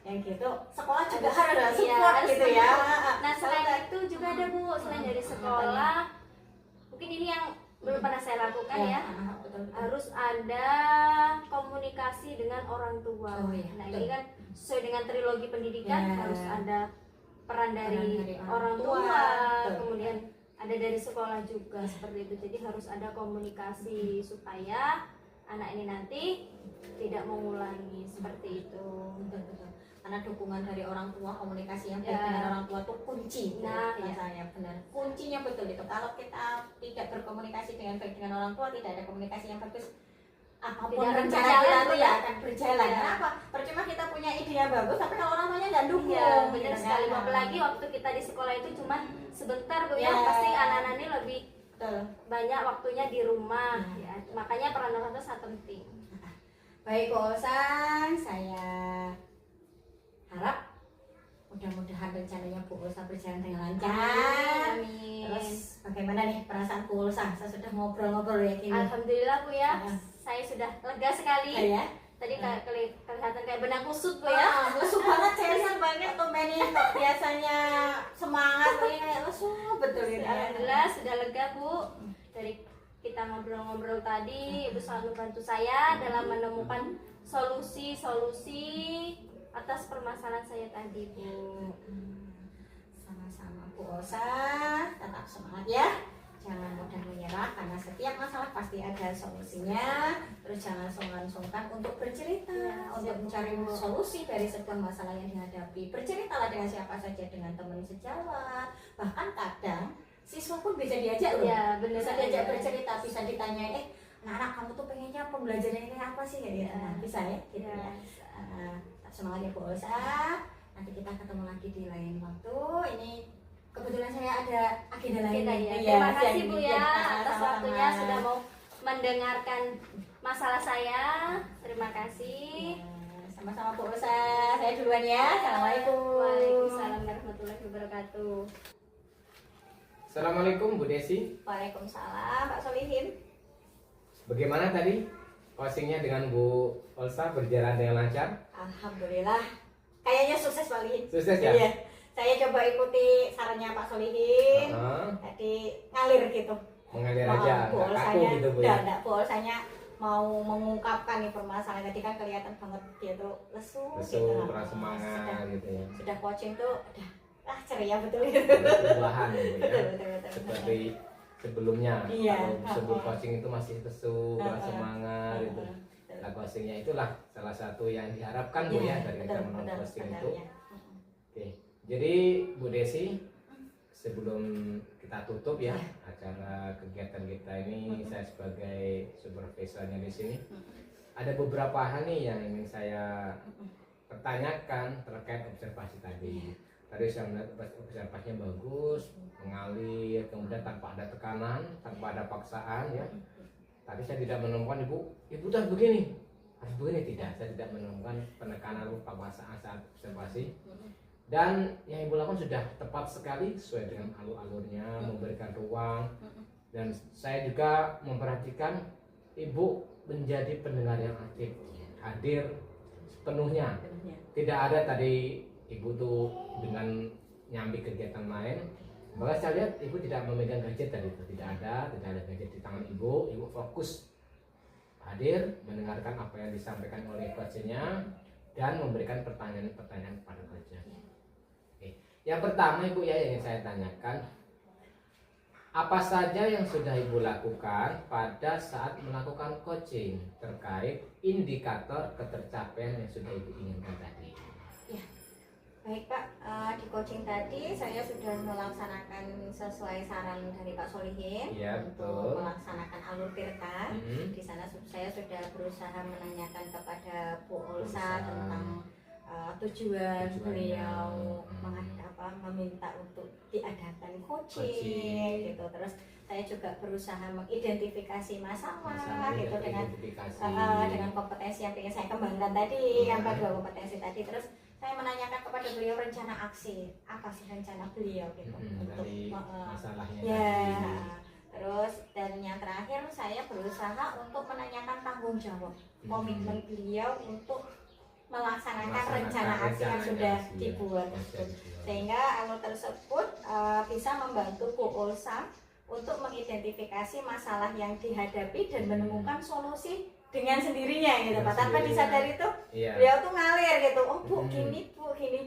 yang gitu, sekolah juga harus support gitu ya. Nah selain itu juga ada Bu, selain dari sekolah, mungkin ini yang belum pernah saya lakukan ya. Harus ada komunikasi dengan orang tua. Nah ini kan sesuai dengan trilogi pendidikan, harus ada peran dari orang tua, kemudian ada dari sekolah juga seperti itu. Jadi harus ada komunikasi supaya anak ini nanti tidak mengulangi seperti itu. Betul. Karena dukungan dari orang tua, komunikasi yang baik dengan orang tua itu kunci. Nah, saya benar. Kuncinya betul itu. Kalau kita tidak berkomunikasi dengan baik dengan orang tua, tidak ada komunikasi yang bagus, apapun Tidak rencana berjalan, kita itu ya. ya akan berjalan. Kenapa? Percuma kita punya ide yang bagus, tapi kalau orang tuanya nggak dukung. Iya, benar gitu sekali. kan. Apalagi waktu kita di sekolah itu cuma sebentar Bu ya, Ya. pasti anak-anak ini lebih Betul. banyak waktunya di rumah ya. Makanya peran orang tua sangat penting. Baik Bu Olsa, saya harap mudah-mudahan rencananya Bu Olsa berjalan dengan lancar. Amin. Terus bagaimana nih perasaan Bu Olsa? Saya sudah ngobrol-ngobrol ya gini. Alhamdulillah Bu ya, saya sudah lega sekali. Ya. Tadi kelihatan kayak benang kusut Bu ya. Busuk banget, cesan banget tuh Meni. Kok biasanya semangat ini kayak lesu betul ini. Alhamdulillah sudah lega Bu. Dari kita ngobrol-ngobrol tadi, Ibu selalu membantu saya dalam menemukan solusi-solusi atas permasalahan saya tadi Bu. Sama-sama Bu Olsa, tetap semangat ya. jangan mudah menyerah karena setiap masalah pasti ada solusinya. Terus jangan sungkan-sungkan untuk bercerita, Ya, untuk siap, mencari Bu. solusi dari sebuah masalah yang dihadapi. Berceritalah dengan siapa saja, dengan teman sejawat, bahkan kadang siswa pun bisa diajak loh. Ya, benar. Bisa diajak bercerita, bisa ditanya, anak kamu tuh pengennya pembelajaran ini apa sih kayak gitu. Ya. Nah, bisa ya, gitu ya. Tak semangat ya Bu Elsa. Nanti kita ketemu lagi di lain waktu. Ini kebetulan saya ada agenda lain. Kita ya. Iya, Terima kasih siang Bu ini. ya Sama-sama. atas waktunya sudah mau mendengarkan masalah saya. Terima kasih. Ya, sama-sama Bu Elsa. Saya duluan ya. Assalamualaikum. Waalaikumsalam warahmatullahi wabarakatuh. Assalamualaikum Bu Desi. Waalaikumsalam Pak Solihin. Bagaimana tadi closingnya dengan Bu Elsa, berjalan dengan lancar? Alhamdulillah. Kayaknya sukses Pak Solihin. Sukses ya? Iya. Saya coba ikuti sarannya Pak Solihin. Tadi ngalir gitu. Mengalir aja, Bu nggak kaku Olsanya, gitu Bu ya? enggak, Bu Olsanya mau mengungkapkan nih permasalahan. Tadi kan kelihatan banget dia tuh lesu Lesu, kurang semangat Sudah, gitu ya. sudah coaching tuh udah ceria betul gitu. Ada perubahan gitu ya. Betul. Seperti sebelumnya, Iya. kalau sebelum coaching itu masih lesu, kurang semangat gitu. Betul. Nah, coachingnya itulah salah satu yang diharapkan Bu ya dari kita menonton coaching itu. ya. Oke, jadi Bu Desi, sebelum kita tutup ya acara kegiatan kita ini, saya sebagai supervisornya di sini, ada beberapa hal nih yang ingin saya pertanyakan terkait observasi tadi. Tadi saya melihat observasinya bagus, mengalir, kemudian tanpa ada tekanan, tanpa ada paksaan ya. Tadi saya tidak menemukan ibu harus begini, tidak. Saya tidak menemukan penekanan atau paksaan saat observasi. Dan yang ibu lakukan sudah tepat sekali sesuai dengan alur-alurnya, memberikan ruang. Dan saya juga memperhatikan ibu menjadi pendengar yang aktif, hadir sepenuhnya. Tidak ada tadi ibu tuh dengan nyambi kegiatan lain. Bahkan saya lihat ibu tidak memegang gadget tadi itu, tidak ada gadget di tangan ibu. Ibu fokus hadir, mendengarkan apa yang disampaikan oleh coachnya dan memberikan pertanyaan-pertanyaan kepada coachnya. Oke. Yang pertama ibu ya yang ingin saya tanyakan, apa saja yang sudah ibu lakukan pada saat melakukan coaching terkait indikator ketercapaian yang sudah ibu inginkan tadi? Baik Pak, di coaching tadi saya sudah melaksanakan sesuai saran dari Pak Solihin. Iya, untuk betul. melaksanakan alur tirta. Di sana saya sudah berusaha menanyakan kepada Bu Olsa tentang tujuan beliau meminta untuk diadakan coaching gitu. Terus saya juga berusaha mengidentifikasi masalah gitu dengan kompetensi yang ingin saya kembangkan tadi, yang kedua kompetensi tadi. Terus saya menanyakan kepada beliau rencana aksi, apa sih rencana beliau gitu untuk dari masalahnya ya. tadi. Terus dan yang terakhir saya berusaha untuk menanyakan tanggung jawab, komitmen beliau untuk melaksanakan rencana aksi yang sudah dibuat tersebut. Sehingga alur tersebut bisa membantu Bu Olsa untuk mengidentifikasi masalah yang dihadapi dan menemukan solusi dengan sendirinya gitu Pak. Tanpa disadari itu beliau tuh ngalir gitu. Oh Bu, gini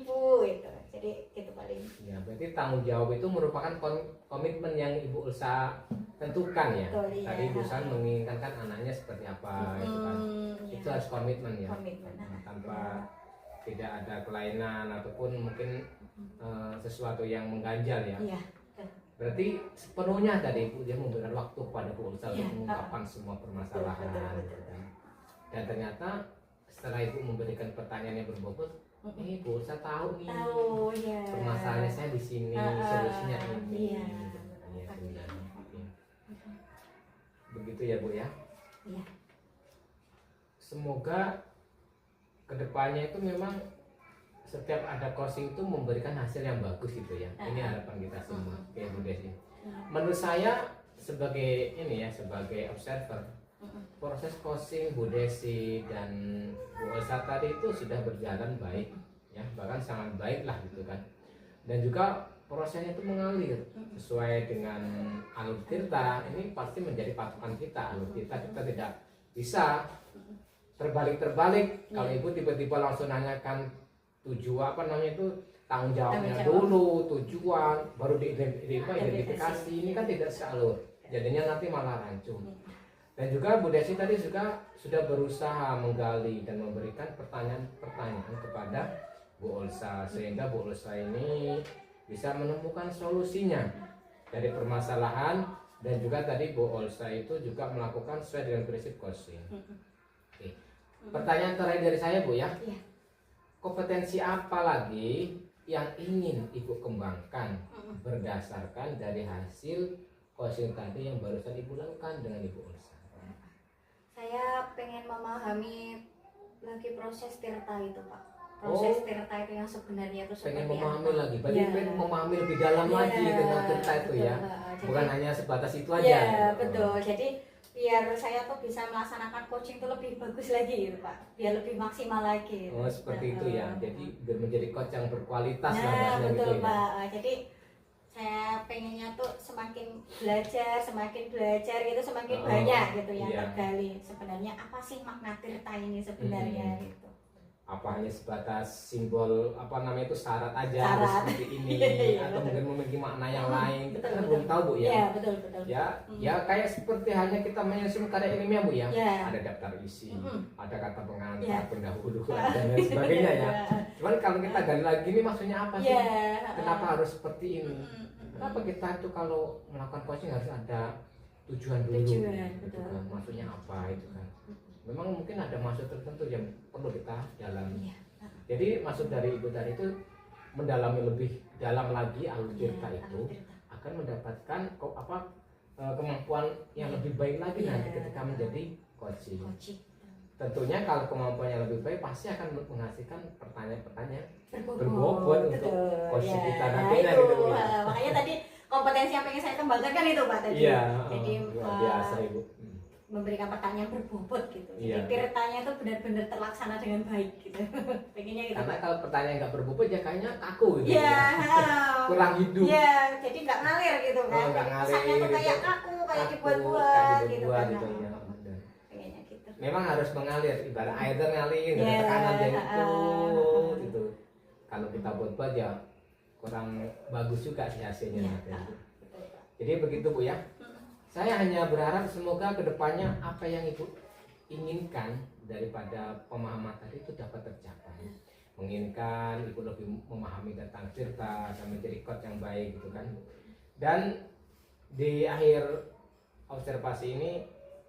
Bu gitu. Jadi gitu paling. Ya, berarti tanggung jawab itu merupakan komitmen yang Ibu Elsa tentukan ya. Betul, iya. Tadi Ibu Elsa menginginkan kan anaknya seperti apa gitu kan. Iya. Itu harus komitmen ya. Komitmen. Tanpa tidak ada kelainan ataupun mungkin sesuatu yang mengganjal ya. Iya. Berarti sepenuhnya tadi Ibu dia memberikan waktu kepada Bu Elsa Iya. untuk mengungkapkan semua permasalahan. Betul. Dan ternyata setelah Ibu memberikan pertanyaan yang berbobot, Bu Elsa tahu nih. Tahu ya. Permasalahannya saya di sini, solusinya ini. Iya. Iya, sebenarnya. Begitu ya Bu ya. Iya. Semoga kedepannya itu memang setiap ada coaching itu memberikan hasil yang bagus gitu ya. Ini harapan kita semua. Oke Bu Desi. Menurut saya sebagai ini ya, sebagai observer, proses coaching Bu Desi dan Bu Elsa tadi itu sudah berjalan baik ya, bahkan sangat baik lah gitu kan. Dan juga prosesnya itu mengalir sesuai dengan alur tirta. Ini pasti menjadi patokan kita. Alur tirta kita tidak bisa terbalik kalau ibu tiba-tiba langsung nanyakan tujuan tanggung jawabnya Tanggung jawab. dulu, tujuan, baru identifikasi. Ini kan tidak sealur, jadinya nanti malah rancu. Dan juga Bu Desi tadi juga sudah berusaha menggali dan memberikan pertanyaan-pertanyaan kepada Bu Olsa, sehingga Bu Olsa ini bisa menemukan solusinya dari permasalahan. Dan juga tadi Bu Olsa itu juga melakukan sesuai dengan prinsip coaching. Oke. Pertanyaan terakhir dari saya Bu ya, Iya. kompetensi apa lagi yang ingin Ibu kembangkan berdasarkan dari hasil coaching tadi yang barusan Ibu lakukan dengan Ibu Olsa? Saya pengen memahami lagi proses tirta itu Pak. Proses tirta itu yang sebenarnya itu Pengen seperti memahami apa. lagi, berarti Ya. pengen memahami lebih dalam Ya, lagi tentang cerita itu betul, ya, Pak. bukan Jadi- hanya sebatas itu aja. Ya betul. Jadi biar saya tuh bisa melaksanakan coaching itu lebih bagus lagi gitu Pak. Biar lebih maksimal lagi. Oh seperti itu ya, jadi biar menjadi coach yang berkualitas lah Nah bahasanya betul gitu ya. Pak. Jadi saya pengennya tuh semakin belajar gitu semakin Oh, banyak gitu yang iya. tergali. Sebenarnya apa sih makna tirta ini sebenarnya gitu. Apa hanya sebatas simbol apa namanya itu syarat aja Syarat. harus seperti ini Iya, atau betul. mungkin memiliki makna yang lain, kita Betul, kan betul. belum tahu Bu ya. Iya betul. Ya, ya kayak seperti halnya kita menyusun karya ilmiah Bu ya. Ya. Ada daftar isi, ada kata pengantar, Ya. pendahuluan dan lain sebagainya ya. Cuman kalau kita gali lagi ini maksudnya apa sih? Iya. Kenapa harus seperti ini? Kenapa kita itu kalau melakukan coaching harus ada tujuan dulu? Tujuan, Gitu betul. kan. Maksudnya apa itu kan? Memang mungkin ada maksud tertentu yang perlu kita dalami. Iya. Jadi maksud dari Ibu tadi itu mendalami lebih dalam lagi alur Iya, cerita itu alur cerita. akan mendapatkan kemampuan yang lebih baik lagi Iya. nanti ketika menjadi coaching. Coaching. Tentunya kalau kemampuannya lebih baik pasti akan menghasilkan pertanyaan-pertanyaan Berbobot berbobot untuk betul. coaching Ya, kita nah nantinya itu, gitu ya. makanya tadi kompetensi yang pengen saya kembangkan kan itu Pak tadi. Iya, Jadi luar biasa Ibu. memberikan pertanyaan berbobot gitu. Jadi Iya. tirtanya itu benar-benar terlaksana dengan baik gitu. Pengennya gitu. Karena Pak. kalau pertanyaan nggak berbobot ya kayaknya kaku gitu. Iya, ya. Kurang hidup. Iya, jadi nggak ngalir gitu kan. Oh, nggak ngalir Kesannya tuh kayak gitu. kaku, kayak Kaku, dibuat-buat kayak gitu dibuat kan. gitu ya. Benar. Pengennya gitu. Memang harus mengalir, ibarat air itu ngalir, ada Iya, tekanan dia itu, heeh. gitu. Kalau kita buat-buat ya kurang bagus juga sih hasilnya. Iya, nanti. betul Pak. Jadi begitu Bu ya. Saya hanya berharap semoga kedepannya apa yang Ibu inginkan daripada pemahaman tadi itu dapat tercapai. Menginginkan Ibu lebih memahami tentang cerita dan menjadi coach yang baik gitu kan. Dan di akhir observasi ini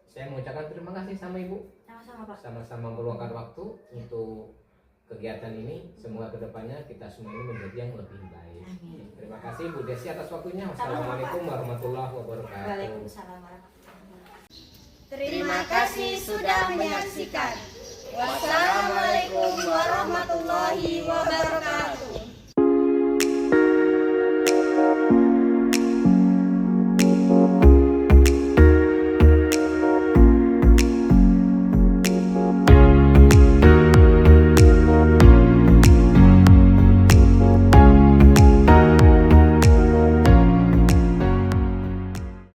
saya mengucapkan terima kasih sama Ibu, Sama-sama Pak. sama-sama meluangkan waktu untuk kegiatan ini. Semoga kedepannya kita semua ini menjadi yang lebih baik. Amin. Terima kasih Bu Desi atas waktunya. Sama-sama, Wassalamualaikum warahmatullahi wabarakatuh. Waalaikumsalam warahmatullahi wabarakatuh. Terima kasih sudah menyaksikan. Wassalamualaikum warahmatullahi wabarakatuh.